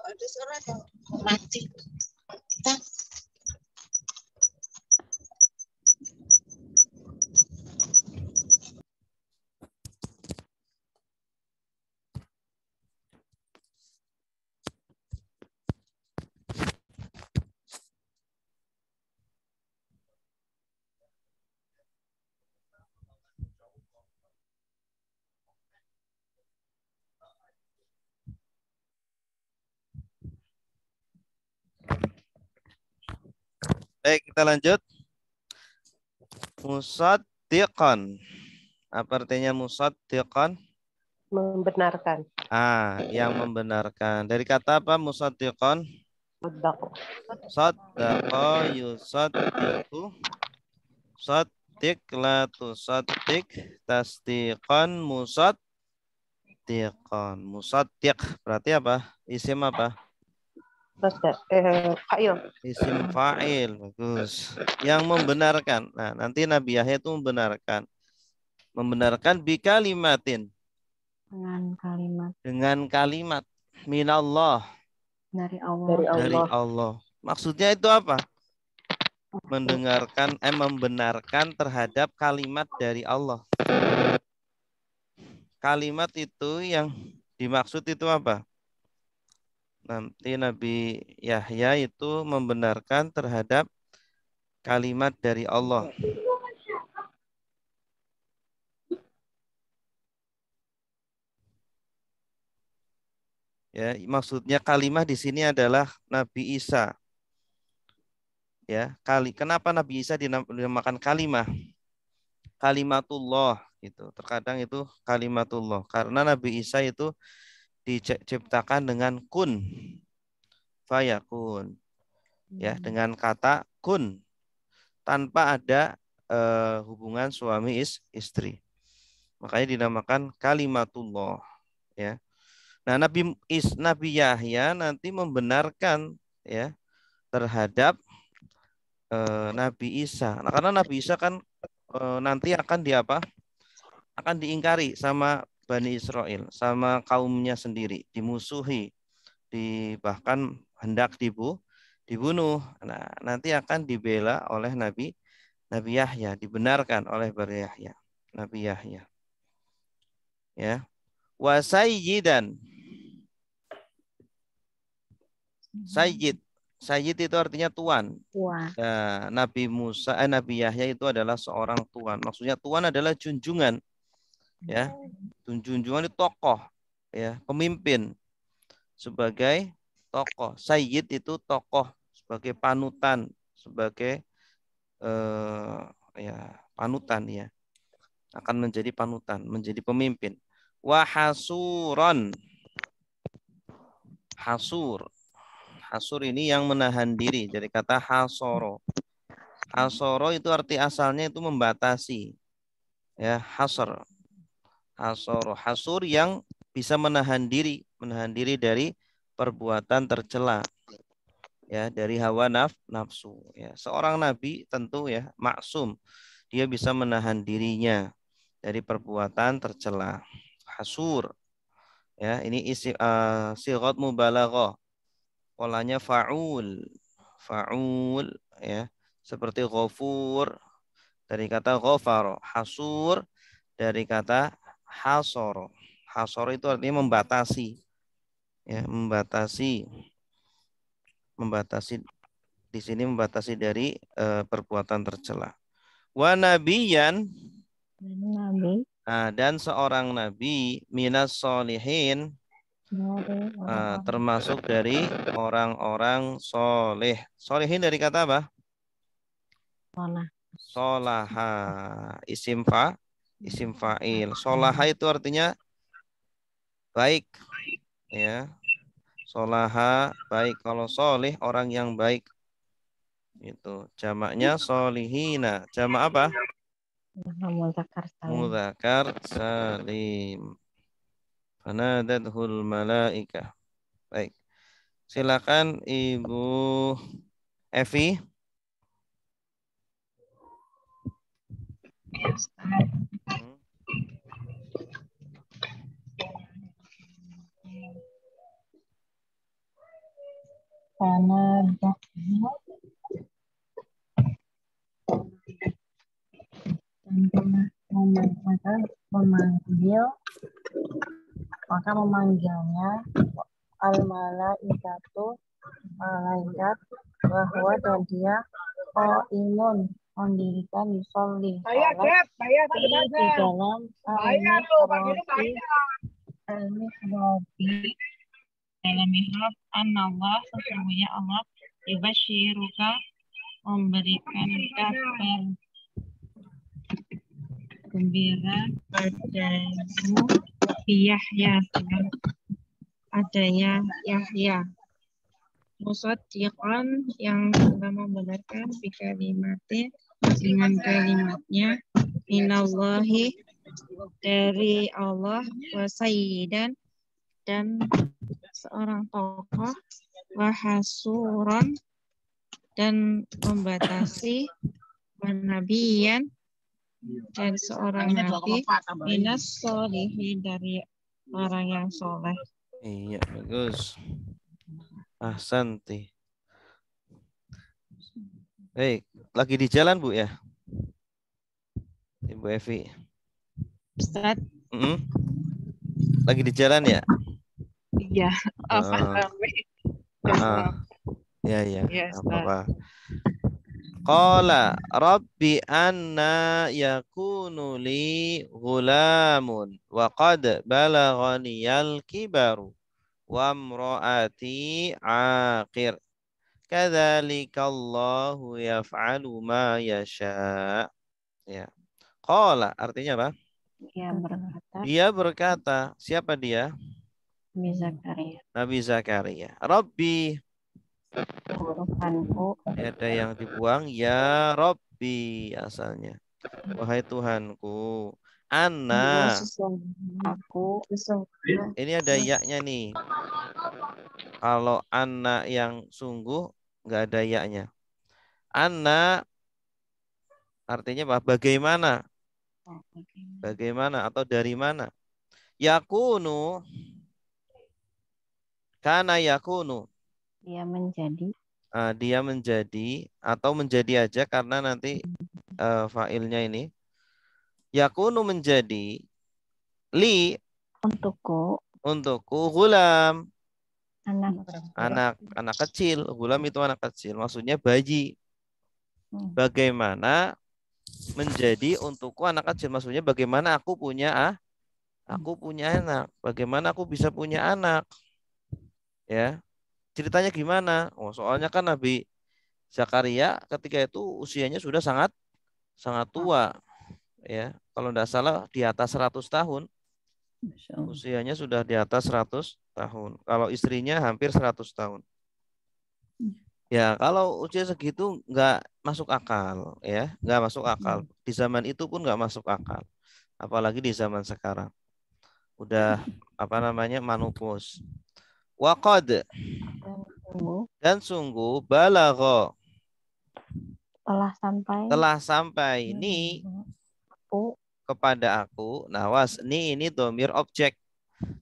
Ada seorang yang mati. Baik, kita lanjut. Musaddiqan. Apa artinya musaddiqan? Membenarkan. Yang membenarkan. Dari kata apa musaddiqan? Saddaqa yusaddiqu. Saddiq la tusaddiq. Tasdiqan musaddiqan. Musaddiq berarti apa? Isim apa? Fa'il. Isim fa'il. Bagus. Yang membenarkan. Nah, nanti Nabi Yahya itu membenarkan. Membenarkan bikalimatin. Dengan kalimat. Minallah. Dari Allah. Dari Allah. Maksudnya itu apa? Membenarkan terhadap kalimat dari Allah. Kalimat itu yang dimaksud itu apa? Nanti Nabi Yahya itu membenarkan terhadap kalimat dari Allah. Ya, maksudnya kalimah di sini adalah Nabi Isa. Ya, kenapa Nabi Isa dinamakan kalimah? Kalimatullah gitu. Terkadang itu kalimatullah karena Nabi Isa itu diciptakan dengan kun fayakun. Ya, dengan kata kun tanpa ada hubungan suami istri. Makanya dinamakan kalimatullah, ya. Nah, Nabi Yahya nanti membenarkan, ya, terhadap Nabi Isa. Nah, karena Nabi Isa kan nanti akan akan diingkari sama Bani Israel, sama kaumnya sendiri, dimusuhi, bahkan hendak dibunuh. Nah, nanti akan dibela oleh Nabi Yahya, dibenarkan oleh Bani Yahya, Nabi Yahya. Ya. Wa sayyidan. Sayyid itu artinya tuan. Wah. Nah, Nabi Yahya itu adalah seorang tuan. Maksudnya tuan adalah junjungan. Ya. Junjungan itu tokoh, ya, pemimpin. Sebagai tokoh. Sayyid itu tokoh, sebagai panutan, sebagai ya, panutan, ya. Akan menjadi panutan, menjadi pemimpin. Wa hasuron. Hasur ini yang menahan diri. Dari kata hasoro. Hasoro itu arti asalnya itu membatasi. Ya, hasor. Hasur yang bisa menahan diri dari perbuatan tercela. Ya, dari hawa nafsu. Ya, seorang nabi tentu, ya, maksum. Dia bisa menahan dirinya dari perbuatan tercela. Hasur. Ya, ini sighat mubalaghah. Polanya fa'ul, ya, seperti ghafur dari kata ghafaro, hasur dari kata hasoro. Hasoro itu artinya membatasi, ya, membatasi di sini membatasi dari perbuatan tercela. Wa nabiyan, dan seorang nabi minas solihin, termasuk dari orang-orang soleh. Solehin dari kata apa? Solaha. Isim fa'il. Solaha itu artinya baik. Ya. Solaha baik. Kalau soleh orang yang baik. Itu jamaknya solihina. Jamak apa? Mudzakkar salim. Fanadathul malaikah. Baik. Silakan Ibu Evi. Memanggilnya al-malaikatu, malaikat, bahwa dan dia imun mendirikan yusolli salat di dalam al-mihrabi, dalam mihrab, Allah sesungguhnya Allah yubasyiruka memberikan kabar gembira padamu Yahya, adanya Yahya, musaddiqan yang telah membenarkan bikalimatin dengan kalimatnya minallahi dari Allah, wa sayyidan dan seorang tokoh, wa hasuran dan membatasi, wa nabiyan dan seorang nabi, minas solihin dari orang yang soleh. Iya, bagus. Ahsanti. Baik, lagi di jalan, Bu, ya? Ibu Evi. Ustaz? Lagi di jalan, ya? Iya. Ya, Yes, apa-apa. Qala rabbi anna yakunu li ghulamun wa qad balaghaniyal kibaru wa imraati aqir. Kadzalikallahu yaf'alu ma yasha. Ya. Qala artinya apa? Dia berkata, Dia berkata, siapa dia? Nabi Zakaria, Nabi Zakaria. Rabbi, Tuhanku, ada yang dibuang, ya Rabbi asalnya. Wahai Tuhanku. Anna, aku, ini ada ya-nya nih. Kalau anna yang sungguh nggak ada ya-nya. Anna artinya apa? Bagaimana? Bagaimana atau dari mana? Yakunu, kana yakunu. dia menjadi, Dia menjadi atau menjadi aja karena nanti fa'ilnya ini. Yakunu menjadi li untukku, gulam, anak anak kecil. Gulam itu anak kecil, maksudnya bayi. Bagaimana menjadi untukku anak kecil, maksudnya bagaimana aku punya anak, bagaimana aku bisa punya anak, ya ceritanya gimana? Oh, soalnya kan Nabi Zakaria ketika itu usianya sudah sangat tua, ya kalau tidak salah di atas 100 tahun. Usianya sudah di atas 100 tahun. Kalau istrinya hampir 100 tahun. Ya, kalau usia segitu nggak masuk akal, ya, nggak masuk akal. Di zaman itu pun nggak masuk akal, apalagi di zaman sekarang. Udah manupus. Waqad dan sungguh balagho telah sampai ini kepada aku. Nah, ini domir objek.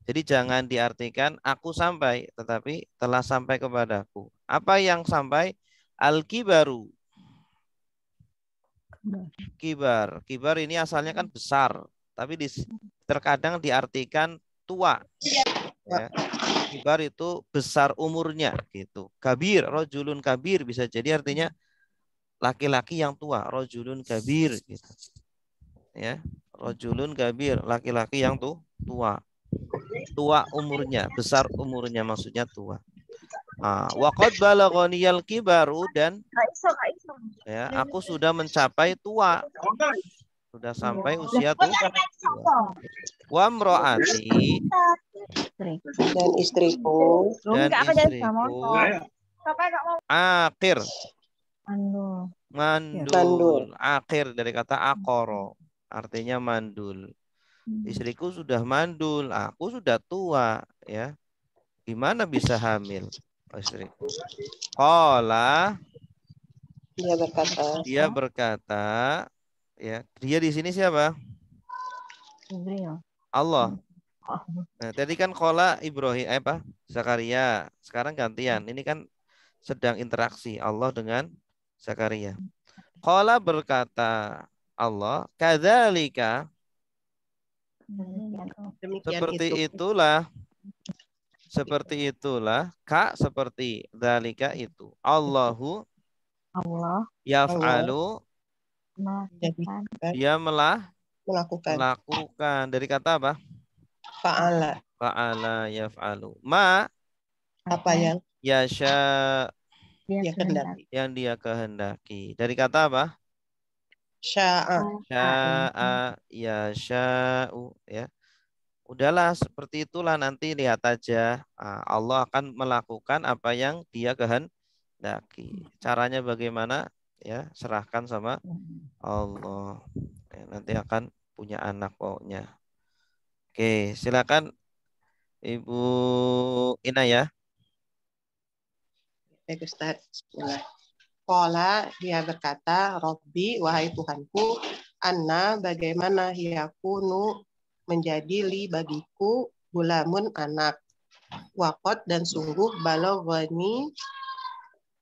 Jadi jangan diartikan aku sampai, tetapi telah sampai kepadaku. Apa yang sampai? Al-kibaru. Kibar ini asalnya kan besar, tapi terkadang diartikan tua. Ya. Kibar itu besar umurnya gitu. Kabir, rojulun kabir bisa jadi artinya laki-laki yang tua, rojulun kabir gitu. Ya, rojulun kabir, laki-laki yang tua. Tua umurnya, besar umurnya maksudnya tua. Waqad balaghaniyal kibaru dan ya, aku sudah mencapai tua. Sudah sampai usia tua. Wa mro'ati Dan istriku. akhir. mandul, Mandul. Akhir dari kata akoro. Artinya mandul. Istriku sudah mandul, aku sudah tua, ya. Gimana bisa hamil istriku? Qala, dia berkata, ya. Dia di sini siapa? Allah. Nah, tadi kan qala Ibrahim Zakaria. Sekarang gantian. Ini kan sedang interaksi Allah dengan Zakaria. Qala berkata Allah, kadzalika seperti itulah kak seperti dzalika itu Allah yaf'alu dia melakukan dari kata apa? Fa'ala yaf'alu Apa yang yasha kehendaki. yang dia kehendaki. Dari kata apa? Sya'a yasha'u, ya. Udahlah seperti itulah, nanti lihat aja. Allah akan melakukan apa yang dia kehendaki. Caranya bagaimana? Ya, serahkan sama Allah. Ya, nanti akan punya anak pokoknya. Oke, silakan Ibu Ina ya. Baik Ustaz. Bismillah. Qala, dia berkata, Robbi, wahai Tuhanku, anna bagaimana yakunu menjadi li bagiku gulamun anak. Waqad dan sungguh balaghani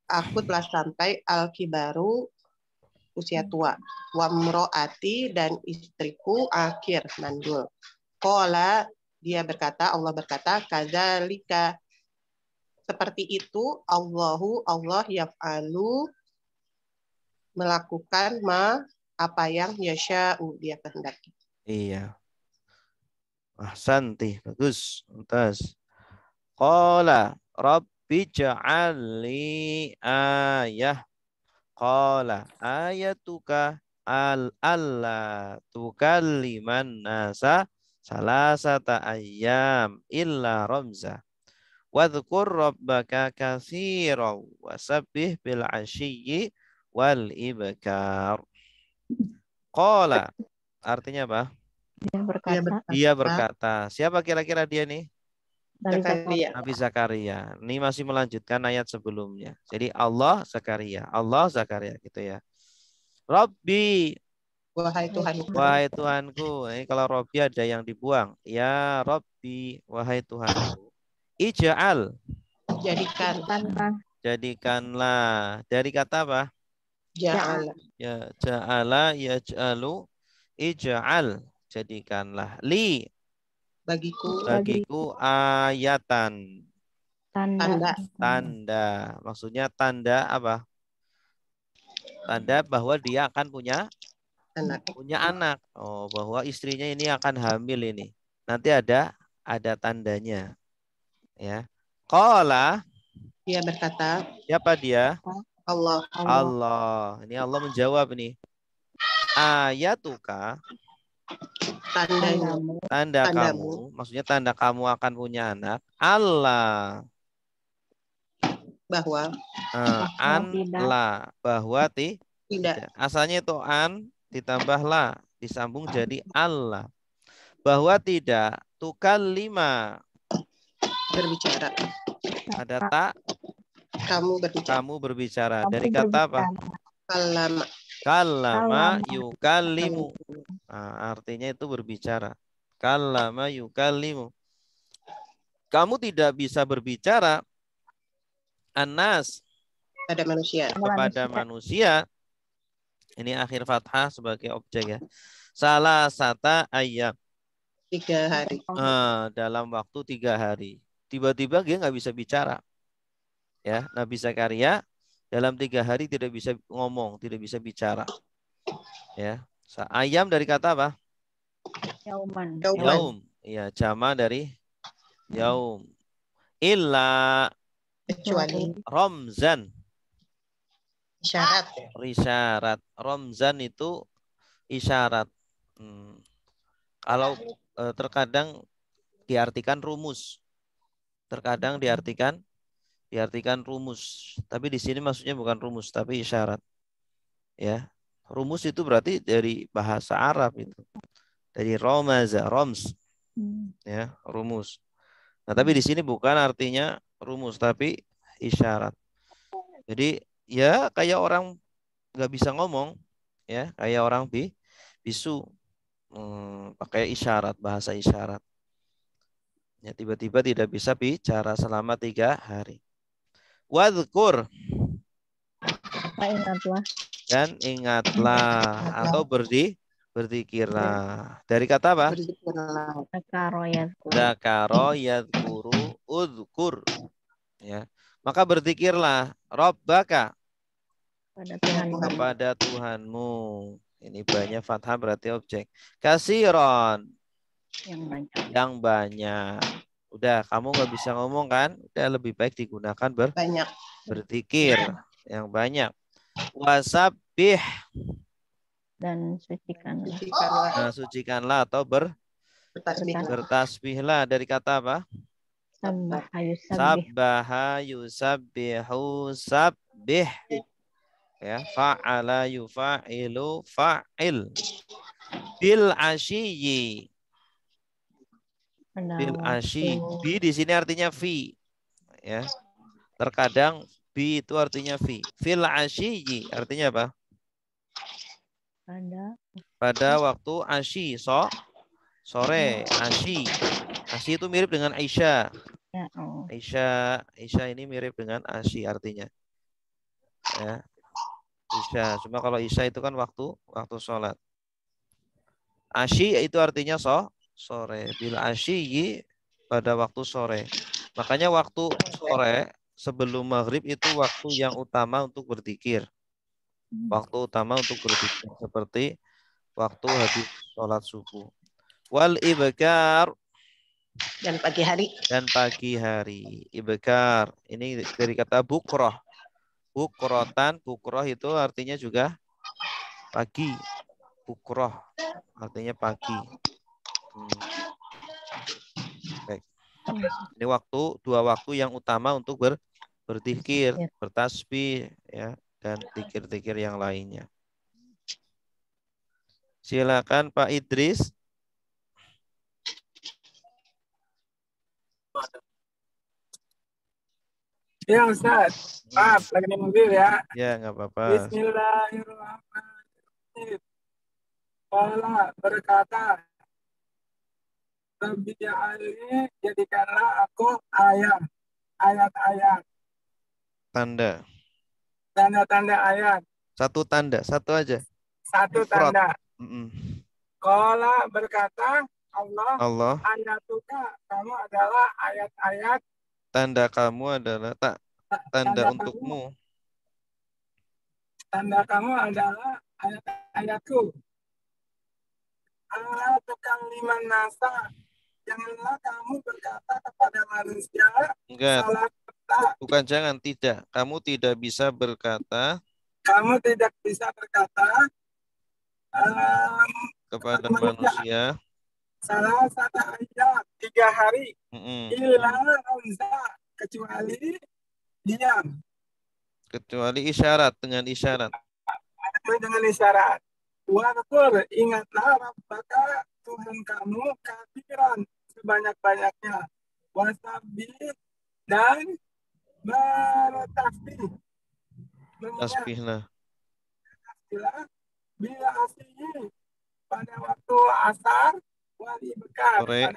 aku telah sampai al-kibaru usia tua. Wamro'ati dan istriku akhir mandul. Qala, dia berkata, Allah berkata, kadzalika seperti itu Allah yaf'alu melakukan apa yang yasha'u dia kehendaki. Iya. Ahsanti, bagus. Mumtaz. Qala Rabbi ja'alli ayah. Qala ayatuka alla tukalliman nasa salasata ayyam illa ramza. Wadhkur rabbaka katsiran wasabbih bil ashiyyi wal ibkar. Qala artinya apa? Dia berkata, Dia berkata. Siapa kira-kira dia nih? Nabi Zakaria. Nabi Zakaria. Ini masih melanjutkan ayat sebelumnya. Jadi Allah Zakaria, Allah Zakaria gitu ya. Rabbi, Wahai Tuhanku. wahai Tuhanku. Ini kalau Rabbi ada yang dibuang. Ya Rabbi, wahai Tuhanku. Ij'al, jadikanlah. Dari kata apa? Ja'ala. Ya, ja'ala, yaj'alu, ij'al, jadikanlah. Li, bagiku ayatan. Tanda. Maksudnya tanda apa? Tanda bahwa dia akan punya anak. Oh, bahwa istrinya ini akan hamil ini. Nanti ada tandanya. Ya. Qala, Dia berkata, siapa dia? Allah. Allah. Ini Allah menjawab nih. Ayatuka, tanda kamu, maksudnya tanda kamu akan punya anak. Allah. Bahwa bahwa tidak. Asalnya itu an ditambah la, disambung jadi Allah. Bahwa tidak tukallima, berbicara. ada tak, kamu berbicara. Dari kata apa? Kallama yukallimu. Nah, artinya itu berbicara. Kallama yukallimu. Kamu tidak bisa berbicara Anas kepada manusia. Ini akhir fathah sebagai objek ya. Salah sata ayam. 3 hari. Dalam waktu 3 hari. Tiba-tiba dia nggak bisa bicara. Ya, Nabi Zakaria dalam 3 hari tidak bisa ngomong, tidak bisa bicara. Ya, ayam dari kata apa? Yaum. Ya, jama dari yaum. Illa kecuali Ramzan. Isyarat. Ramzan itu isyarat. Kalau terkadang diartikan rumus. Terkadang diartikan rumus. Tapi di sini maksudnya bukan rumus, tapi isyarat. Ya. Rumus itu berarti dari bahasa Arab itu. Dari romaza, roms. Ya, rumus. Nah, tapi di sini bukan artinya rumus, tapi isyarat. Jadi ya kayak orang nggak bisa ngomong, ya kayak orang bisu, pakai isyarat, bahasa isyarat. Ya, tiba-tiba tidak bisa bicara selama 3 hari. Wadhkur, dan ingatlah atau berzikirlah. Dari kata apa? Zakaro yadhkuru udhkur. Ya. Maka berzikirlah Rabbaka, kepada Tuhanmu. Ini banyak fathah berarti objek. Kasiron, yang banyak. Udah, kamu nggak bisa ngomong kan? Udah, lebih baik digunakan berzikir yang banyak. Wasabbih, dan sucikanlah atau bertasbihlah. Dari kata apa? Sabbaha yusabbihu sabbih. Ya, fa'ala yufa'ilu fa'il. Bil asyiyi. Bil asyi. Bi di sini artinya fi. Ya. Terkadang bi itu artinya fi. Fil asyiyi artinya apa? Pada waktu asyi, sore, asyi. Asyi itu mirip dengan Aisyah. Aisyah ini mirip dengan asyi artinya. Ya. Isya. Cuma kalau isya itu kan waktu sholat. Asyi itu artinya sore. Bila asyi pada waktu sore. Makanya waktu sore sebelum maghrib itu waktu yang utama untuk berzikir. Waktu utama untuk berzikir seperti waktu habis sholat subuh. Wal ibkar, Dan pagi hari. Dan pagi hari. Ibkar. Ini dari kata bukroh. Bukrotan. Bukroh itu artinya juga pagi. Bukroh artinya pagi. Baik. Ini dua waktu yang utama untuk berzikir, bertasbih, ya, dan zikir-zikir yang lainnya. Silakan Pak Idris. Ya Ustaz, maaf lagi di mobil ya. Ya nggak apa-apa. Bismillahirrahmanirrahim. Allah berkata, Rabbi ja'alni, jadikanlah aku ayat-ayat. Tanda. Tanda-tanda ayat. Satu tanda, satu aja. Satu Mufrad. tanda. Allah berkata, Allah. Ayatuka, kamu adalah ayat-ayat. Tanda kamu adalah tanda untukmu. Tanda kamu adalah ayat-ayatku. Allah tukang liman nasa. Janganlah kamu berkata kepada manusia. Enggak. Salah kata. Bukan jangan, tidak. Kamu tidak bisa berkata. Kamu tidak bisa berkata kepada manusia. Salah satu ayat 3 hari. Illa ramza, kecuali diam. Kecuali isyarat, dengan isyarat. Dengan isyarat. Wakur, ingatlah Rabbaka, Tuhan kamu, kafiran, sebanyak-banyaknya. Wasabih, dan bertasbih. Tasbihlah. Bila asli pada waktu asar, wali bekar. Sore.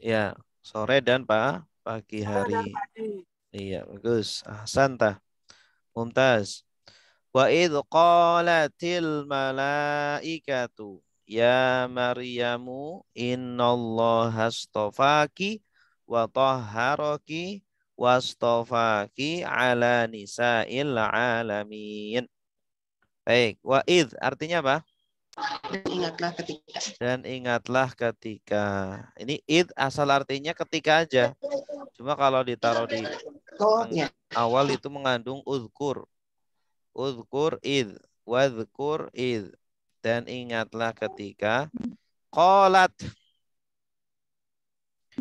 Ya, sore dan pagi hari. Iya, bagus. Ahsanta. Mumtaz. Wa idh qalatil malaikatu ya Maryamu innallaha astafaki wa tahharaki wastafaki ala nisa'il alamin. Baik, wa idh artinya apa? Dan ingatlah ketika. Dan ingatlah ketika. Ini idh asal artinya ketika aja. Cuma kalau ditaruh di awal itu mengandung uzkur. Uzkur id, wadhkur id, dan ingatlah ketika qalat.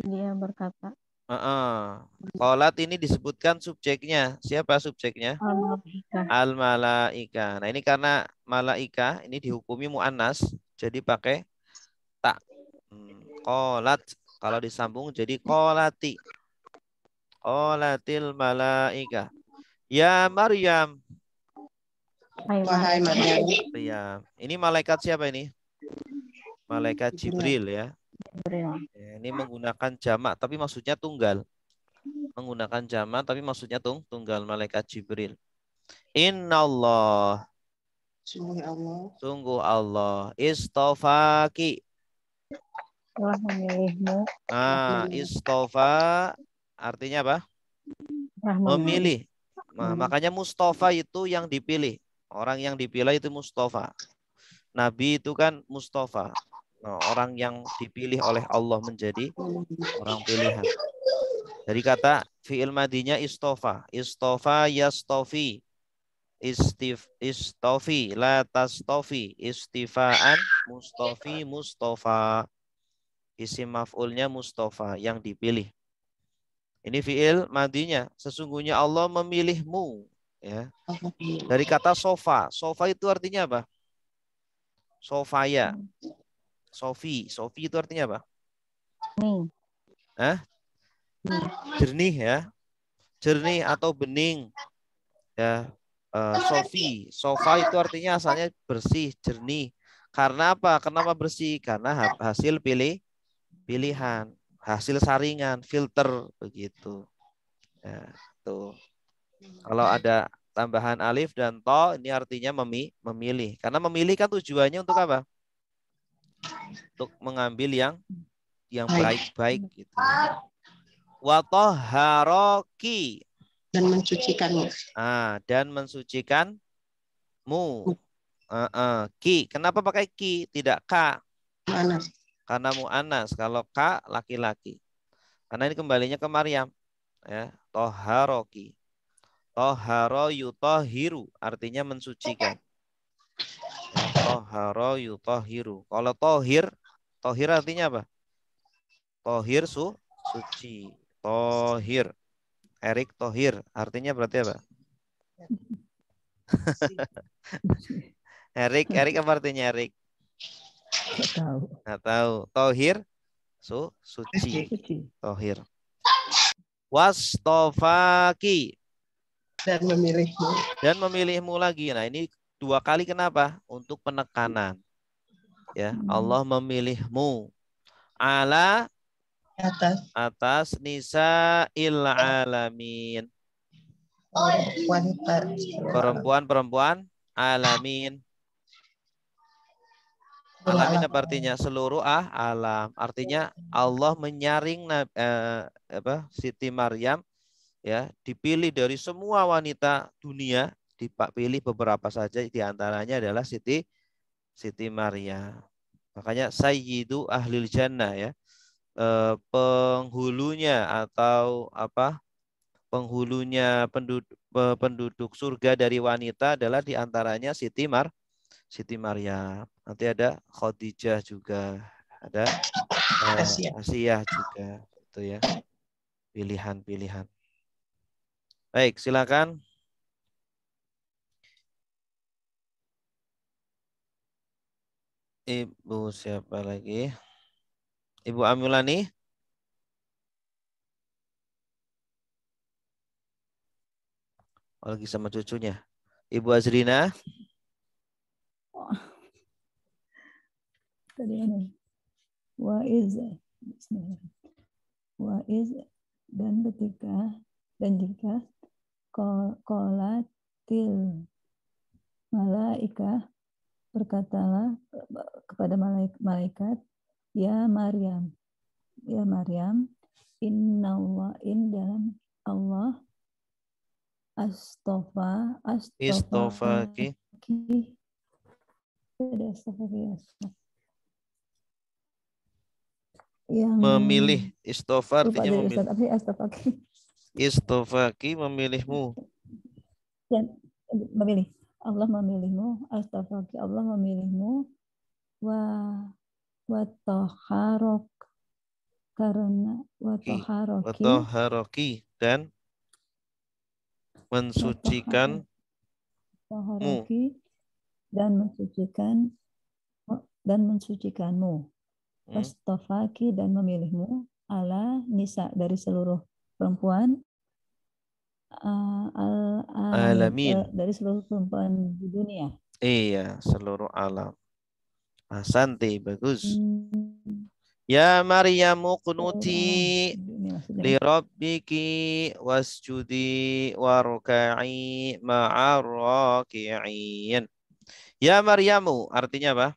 Dia berkata. Qalat ini disebutkan subjeknya. Siapa subjeknya? Al-malaika. Nah ini karena malaika ini dihukumi mu'annas, jadi pakai tak. Qalat. Kalau disambung jadi qalati. Qalatil malaika. Ya Maryam. Wahai Maryam. Ini malaikat siapa ini? Malaikat Jibril ya. Ini menggunakan jamak tapi maksudnya tunggal. Menggunakan jamak tapi maksudnya tunggal, malaikat Jibril. Innallah. Sungguh Allah. Istofaki. Telah memilihmu. Istofa artinya apa? Memilih. Nah, makanya Mustafa itu yang dipilih. Orang yang dipilih itu Mustafa. Nabi itu kan Mustafa. Nah, orang yang dipilih oleh Allah menjadi orang pilihan. Dari kata fi'il madinya istofa. Istofa yastofi. Istofi la tastofi. Istifaan mustofi mustafa. Isim maf'ulnya Mustafa yang dipilih. Ini fi'il madinya. Sesungguhnya Allah memilihmu. Ya. Dari kata sofa. Sofa itu artinya apa? Sofaya. Sofi. Sofi itu artinya apa? Jernih ya. Jernih atau bening. Ya. Sofi. Sofa itu artinya asalnya bersih, jernih. Karena apa? Kenapa bersih? Karena hasil pilihan. Hasil saringan, filter begitu. Ya, tuh. Kalau ada tambahan alif dan to, ini artinya memilih. Karena memilih kan tujuannya untuk apa? Untuk mengambil yang baik-baik gitu. Wa tahharaki. Dan mensucikanmu. Dan mensucikanmu. Ki. Kenapa pakai ki? Tidak ka. Mana? karena mu'annas. Kalau ka laki-laki. Karena ini kembalinya ke Maryam. Ya, toharoki. Toharo yutohiru artinya mensucikan. Ya, toharo yutohiru. Kalau tohir artinya apa? Tohir suci. Tohir. Erik tohir artinya berarti apa? Erik apa artinya Erik? Nggak tahu. Nggak tahu. Tohir suci. Tohir. Wastofaki. Dan memilihmu lagi. Nah, ini 2 kali kenapa? Untuk penekanan. Ya, Allah memilihmu ala atas nisa'il alamin. Perempuan alamin. Alamin apa artinya? Seluruh alam. Artinya Allah menyaring Siti Maryam, ya, dipilih dari semua wanita dunia, dipilih beberapa saja, diantaranya adalah Siti Maryam. Makanya sayyidu ahlil jannah, ya, penghulunya atau penghulunya penduduk surga dari wanita adalah diantaranya Siti Maryam. Nanti ada Khadijah juga, ada Asiyah juga, itu ya, pilihan-pilihan. Baik, silakan. Ibu siapa lagi? Ibu Amulani. Lagi sama cucunya. Ibu Azrina. Tadi ini. Wa iz. Wa iz. Dan jika qolatil malaikah, berkatalah kepada malaikat, ya Maryam, dalam Allah astofaki. Yang memilih. Istofa artinya memilih. Istofaki memilihmu. Memilih. Allah memilihmu. Astofaki, Allah memilihmu. Wa toharok, karena wa toharoki dan mensucikanmu. Dan mensucikanmu. Wastofaki dan memilihmu ala nisa dari seluruh perempuan alamin, dari seluruh perempuan di dunia. Iya, seluruh alam. Ahsanti, bagus. Ya Maryamu qunuti li rabbiki wasjudi warka'i ma'ar raki'in. Ya Maryamu artinya apa?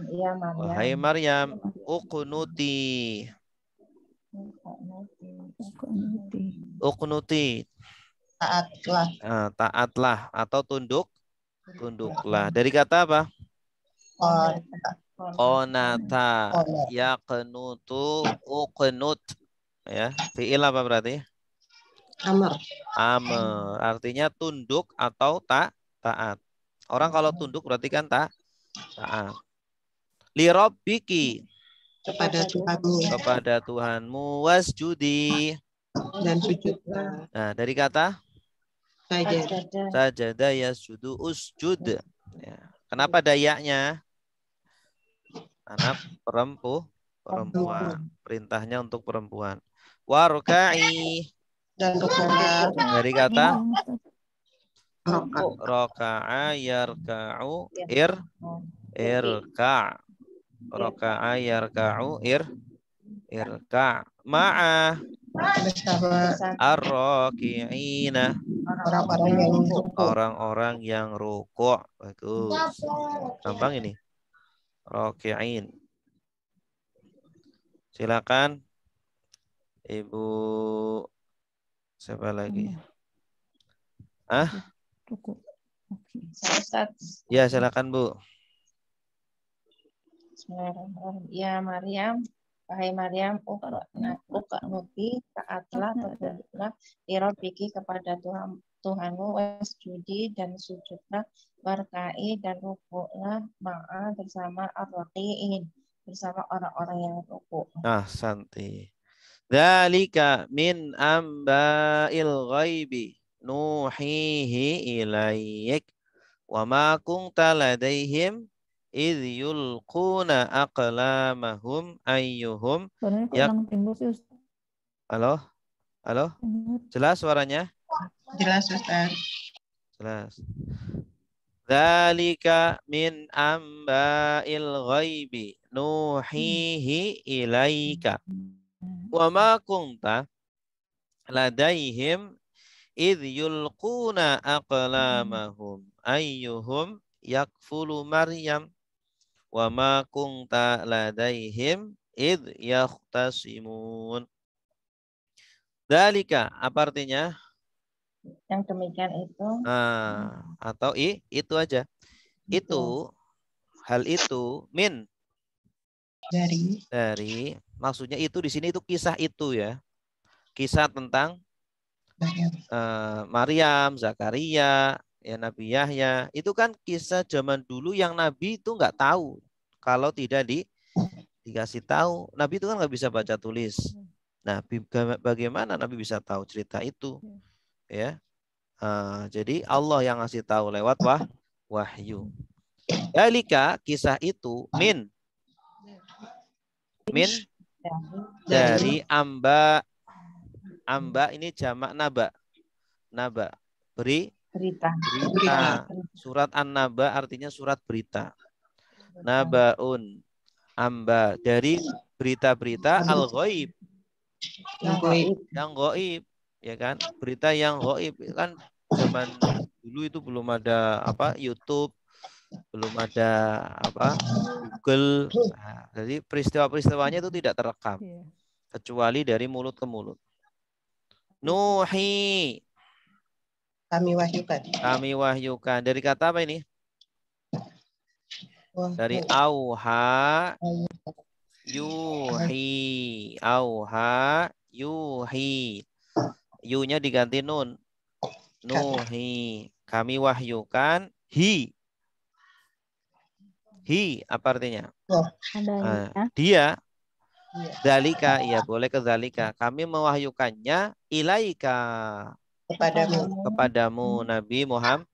Ya Maryam. Wahai Maryam, uqnuti. Taatlah. Taatlah atau tunduklah. Dari kata apa? Qonata. Yaqnutu uqnut. Ya, fi'il apa berarti? Amr. Artinya tunduk atau taat. Orang kalau tunduk berarti kan taat. Li rabbiki, kepada Tuhanmu, wasjudi, dan sujudlah. Nah, dari kata sajada yasjudu usjud. Ya. Kenapa dayaknya? Karena perempuan. Perintahnya untuk perempuan. Warka'i, dan rukuklah. dari kata roka'a yarka'u irka'. Roka'a yarka'u irka' ma'a ar-raki'ina, orang-orang yang rukuk. Bagus. Gampang ini. Raki'in. Silakan Ibu siapa lagi? Ya, silakan Bu. Bismillahirrahmanirrahim. Ya Maryam, wahai Maryam, uqnuti, taatlah, berdoalah, lirabbiki kepada Tuhanmu, wasjudi dan sujudlah, warka'i dan rukuklah, ma'a bersama ar-raqi'in, bersama orang-orang yang rukuk. Santai. Dzalika min amba'il ghaibi nuhihi ilaik wa ma kunta ladaihim idh yulquna aqlamahum ayyuhum Halo? Halo? Jelas suaranya? Jelas, Ustaz. Jelas. Dzalika min amba'il ghaibi nuhihi ilaika wa ma kunta ladaihim idh yulquna aqlamahum ayyuhum yakfulu Maryam wa ma kunta ladaihim idh yakhtasimun. Dzalika apa artinya? Yang demikian itu. Atau itu aja. Itu hal itu min dari maksudnya itu di sini itu kisah itu ya. Kisah tentang Maryam, Zakaria, ya Nabi Yahya. Itu kan kisah zaman dulu yang Nabi itu nggak tahu kalau tidak dikasih tahu. Nabi itu kan nggak bisa baca tulis. Nah, bagaimana Nabi bisa tahu cerita itu? Ya, jadi Allah yang ngasih tahu lewat wahyu. Dalika kisah itu min dari amba ini jamak naba berita. Surat An-Naba artinya surat berita. Nabaun amba dari berita-berita al-ghaib yang ghaib, ya kan? Berita yang ghaib kan zaman dulu itu belum ada YouTube, belum ada Google. Nah, jadi peristiwa-peristiwanya itu tidak terekam kecuali dari mulut ke mulut. Nuhi, kami wahyukan. Dari kata apa ini? Dari auha yuhi. Auha yuhi. Yu-nya diganti nun. Nuhi. Kami wahyukan. Hi apa artinya? Dia. Dalika, ya boleh ke dalika. Kami mewahyukannya ilaika. Kepadamu Nabi Muhammad.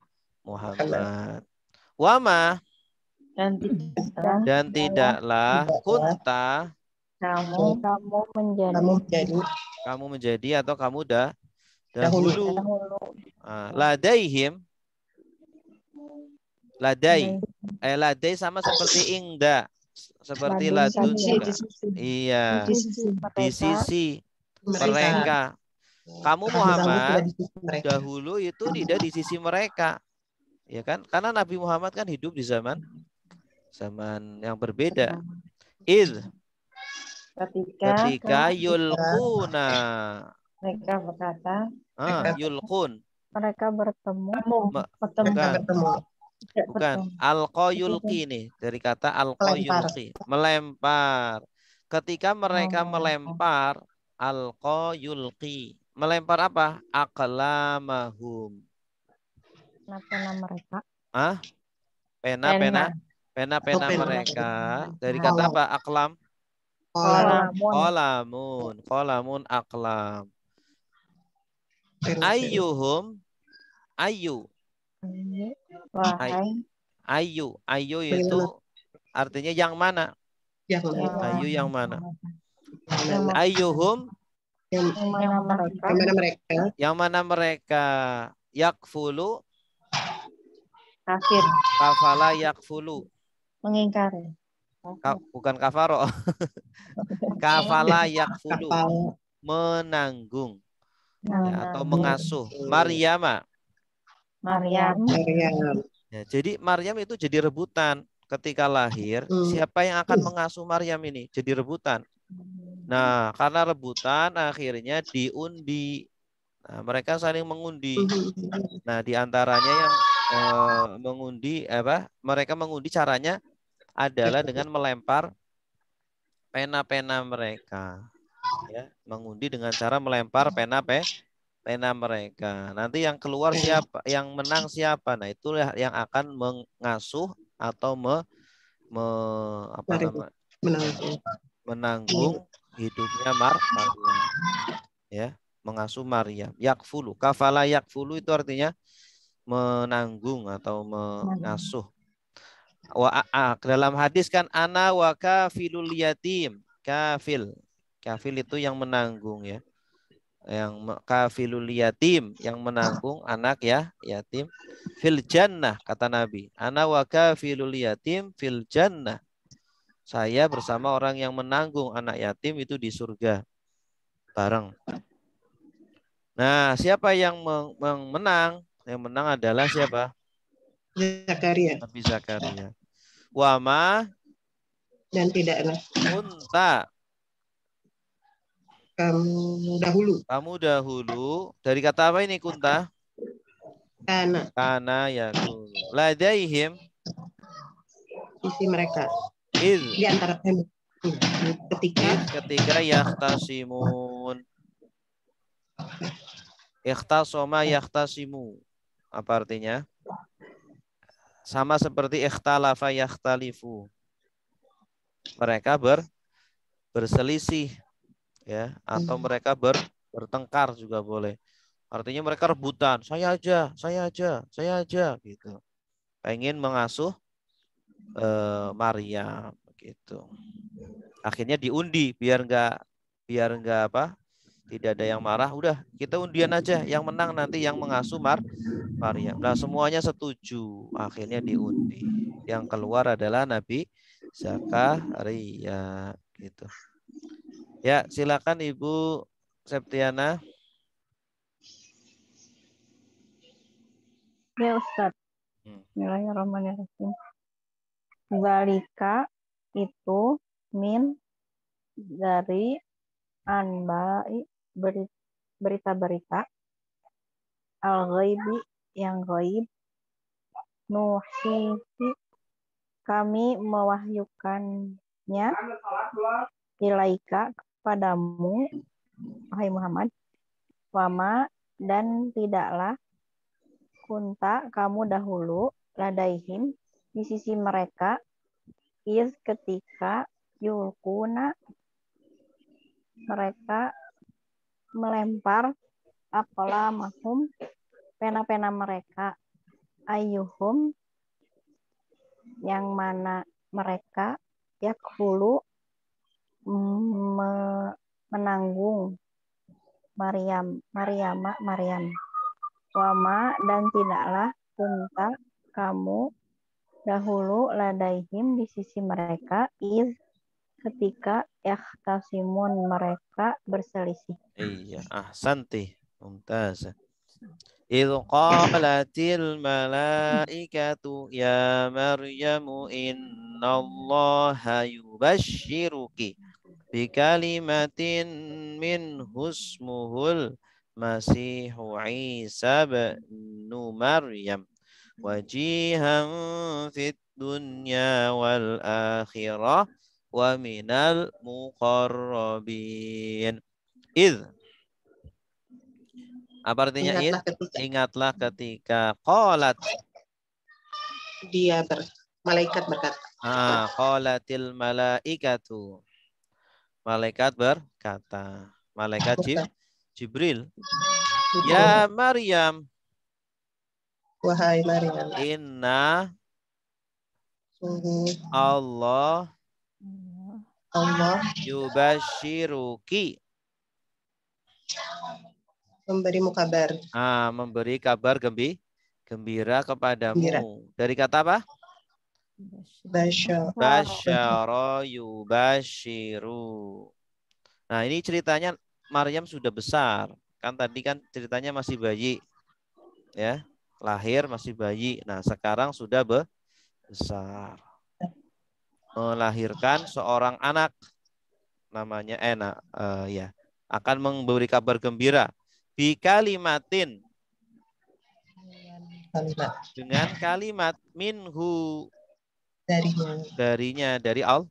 Wama. Dan tidaklah kunta kamu menjadi atau kamu dahulu ladaihim ladai sama seperti ingda, seperti ladun juga. Iya, di sisi mereka. Kamu Muhammad dahulu itu tidak di sisi mereka, ya kan? Karena Nabi Muhammad kan hidup di zaman yang berbeda. Ketika yulquna, mereka berkata, yulqun, mereka bertemu. Bukan. Alqa yulqi nih, dari kata alqa yulqi, melempar. Ketika mereka melempar, alqa yulqi, melempar apa? Aqlamahum. Pena mereka. Pena mereka. Dari kata apa? Aqlam. Qalamun aqlam. Ayyuhum. Ayu itu artinya yang mana? Ayu yang mana? Ayyuhum. Yang mana mereka? Yakfulu. Kafir. Kafala yakfulu. Mengingkari. Bukan kafaro. Kafala yakfulu. Menanggung. Ya, atau mengasuh. Maryam. Ya, jadi Maryam itu jadi rebutan. Ketika lahir, siapa yang akan mengasuh Maryam ini? Jadi rebutan. Nah, karena rebutan akhirnya diundi. Nah, mereka saling mengundi. Nah, diantaranya yang mengundi mereka mengundi caranya adalah dengan melempar pena-pena mereka. Ya, mengundi dengan cara melempar pena mereka. Nanti yang keluar siapa, yang menang siapa? Nah, itulah yang akan mengasuh atau menanggung hidupnya Maryam. Ya, mengasuh Maryam. Yakfulu, kafala yakfulu itu artinya menanggung atau mengasuh. Dalam hadis kan ana wa kafilul yatim. Kafil itu yang menanggung ya. Yang kafilul yatim yang menanggung anak ya yatim fil jannah kata Nabi. Ana wa kafilul yatim fil jannah. Saya bersama orang yang menanggung anak yatim itu di surga bareng. Nah, siapa yang menang? Yang menang adalah siapa? Zakaria. Nabi Zakaria. Wama dan tidaklah unta kamu dahulu dari kata apa ini kunta? Kana yakun ladaihim sisi mereka di antara ketika yahtasimun ikhtasoma yahtasimu apa artinya? Sama seperti ikhtalafa yakhtalifu. Mereka berselisih ya atau mereka bertengkar juga boleh. Artinya mereka rebutan, saya aja gitu. Pengen mengasuh Maryam gitu. Akhirnya diundi biar enggak apa? Tidak ada yang marah, udah kita undian aja, yang menang nanti yang mengasuh Maryam. Nah, semuanya setuju, akhirnya diundi. Yang keluar adalah Nabi Zakaria gitu. Ya, silakan Ibu Septiana. Ya Ustaz. Bismillahirrahmanirrahim. Zalika itu min dari anba'i berita-berita al-ghaibi yang ghaib nuhihi kami mewahyukannya ilaika kepadamu wahai Muhammad wama dan tidaklah kunta kamu dahulu ladaihim di sisi mereka iz ketika yulkuna mereka melempar aqlamahum pena-pena mereka ayyuhum yang mana mereka yakhulu menanggung Maryam wama dan tidaklah kunta kamu dahulu ladaihim di sisi mereka iz ketika yakhtasimun mereka berselisih. Iya, ahsanti, mumtaz. Idh qalatil malaikatu ya Maryamu innallaha yubashshiruki bikalimatin minhu ismuhul Masihu Isa ibnu Maryam wajihan fid dunya wal akhirah wa minal muqarrabin. Apa artinya ingatlah ketika qalat malaikat berkata. Qalatil malaikatu. Malaikat berkata. Malaikat Jibril. Ya Maryam. Wahai Maryam. Inna Allah yubashiruki. Memberimu kabar. Memberi kabar gembira kepadamu. Dari kata apa? Basyara yubashiru. Nah, ini ceritanya Maryam sudah besar. Kan tadi kan ceritanya masih bayi. Ya, lahir masih bayi. Nah, sekarang sudah besar. Melahirkan seorang anak namanya ya. Akan memberi kabar gembira. Bikalimatin dengan kalimat minhu Darinya, dari Allah.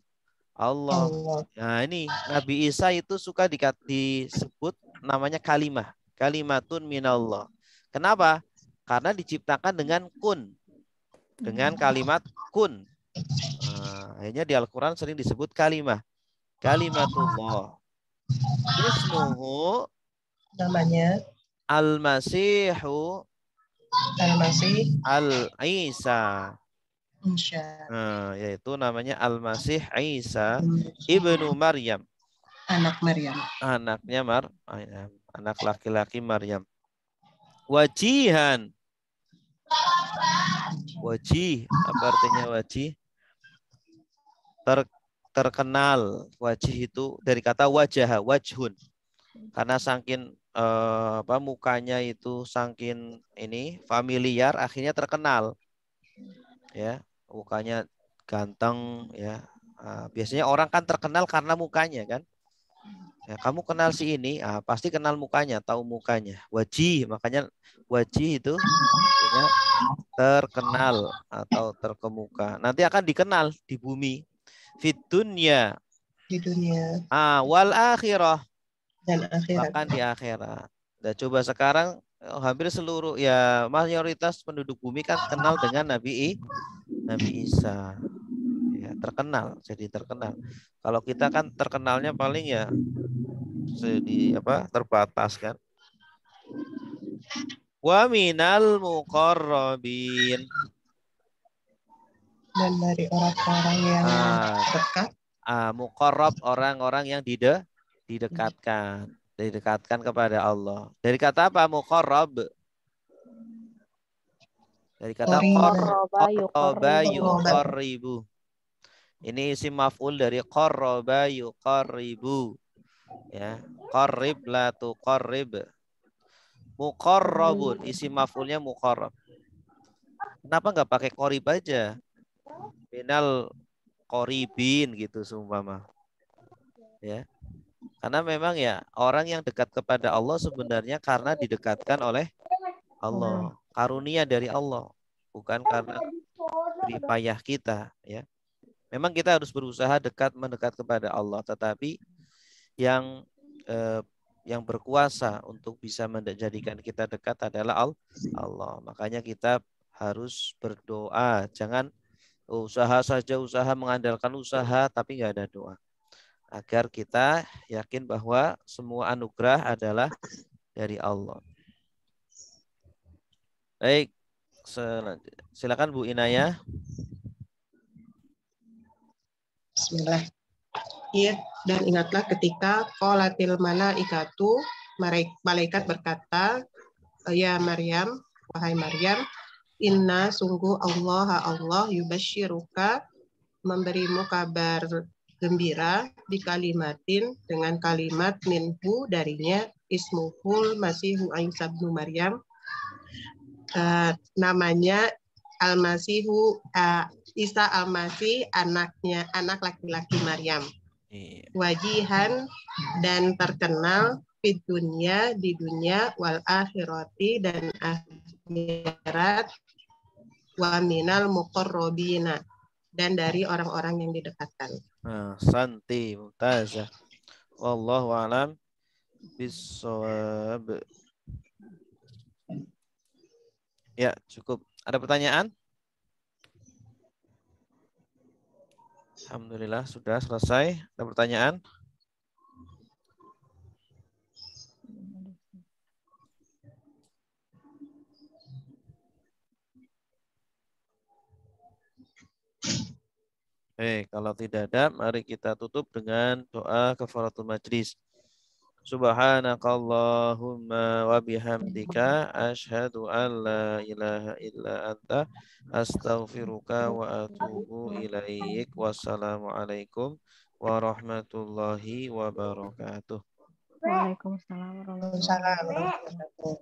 Nah ini Nabi Isa itu suka disebut namanya kalimah. Kalimatun minallah. Kenapa? Karena diciptakan dengan kun. Dengan kalimat kun. Nah, akhirnya di Al-Quran sering disebut kalimah. Kalimatullah. Ismuhu. Namanya. Al-Masihu. Al-Masih. Al-Isa. Nah, yaitu namanya Al-Masih Isa ibnu Maryam. Anak Maryam. Anaknya anak laki-laki Maryam. Wajihan. Wajih, apa artinya wajih? Terkenal. Wajih itu dari kata wajah, wajhun. Karena saking mukanya itu saking ini familiar, akhirnya terkenal. Ya, mukanya ganteng ya. Biasanya orang kan terkenal karena mukanya kan. Ya, kamu kenal si ini, pasti kenal mukanya, tahu mukanya. Wajih, makanya wajih itu artinya terkenal atau terkemuka. Nanti akan dikenal di bumi. Fit dunya. Di dunia. Wal akhirah. Dan akhirat. Bahkan di akhirat. Nah, coba sekarang hampir seluruh ya mayoritas penduduk bumi kan kenal dengan Nabi Isa. Ya, terkenal, jadi terkenal. Kalau kita kan terkenalnya paling ya terbatas kan. Wa minal muqarrabin. Dan dari orang-orang yang dekat. Muqarrab, orang-orang yang didekatkan kepada Allah. Dari kata apa muqarrab? Dari kata qarraba yuqarribu. Ini isim maf'ul dari qarraba yuqarribu. Ya, qarrib la tuqarrib. Muqarrabun, isim maf'ulnya muqarrab. Kenapa nggak pakai qarib aja? Minal qaribin gitu seumpama. Ya. Karena memang ya orang yang dekat kepada Allah sebenarnya karena didekatkan oleh Allah. Karunia dari Allah, bukan karena jerih payah kita, ya. Memang kita harus berusaha mendekat kepada Allah, tetapi yang berkuasa untuk bisa menjadikan kita dekat adalah Allah. Makanya kita harus berdoa, jangan usaha mengandalkan usaha tapi nggak ada doa. Agar kita yakin bahwa semua anugerah adalah dari Allah. Baik, silakan Bu Inayah. Bismillah. Iya, dan ingatlah ketika qolatil malaikatu, malaikat berkata, ya Maryam, wahai Maryam, inna sungguh Allah yubasyiruka, memberimu kabar gembira di kalimatin dengan kalimat minhu darinya ismuhul masihu Isa bin Maryam, namanya Al-Masihu Isa Al-Masih, anak laki-laki Maryam. Wajihan, dan terkenal di dunia wal akhirati, dan akhirat, wa minal muqarrabina, dan dari orang-orang yang didekatkan. Santi mumtazah. Wallahu a'lam bissawab. Ya, cukup. Ada pertanyaan? Alhamdulillah sudah selesai. Ada pertanyaan? Kalau tidak ada, mari kita tutup dengan doa kafaratul majlis. Subhanakallahumma wa bihamdika asyhadu an la ilaha illa anta astaghfiruka wa atubu ilaik. Wassalamualaikum warahmatullahi wabarakatuh. Waalaikumsalam warahmatullahi wabarakatuh.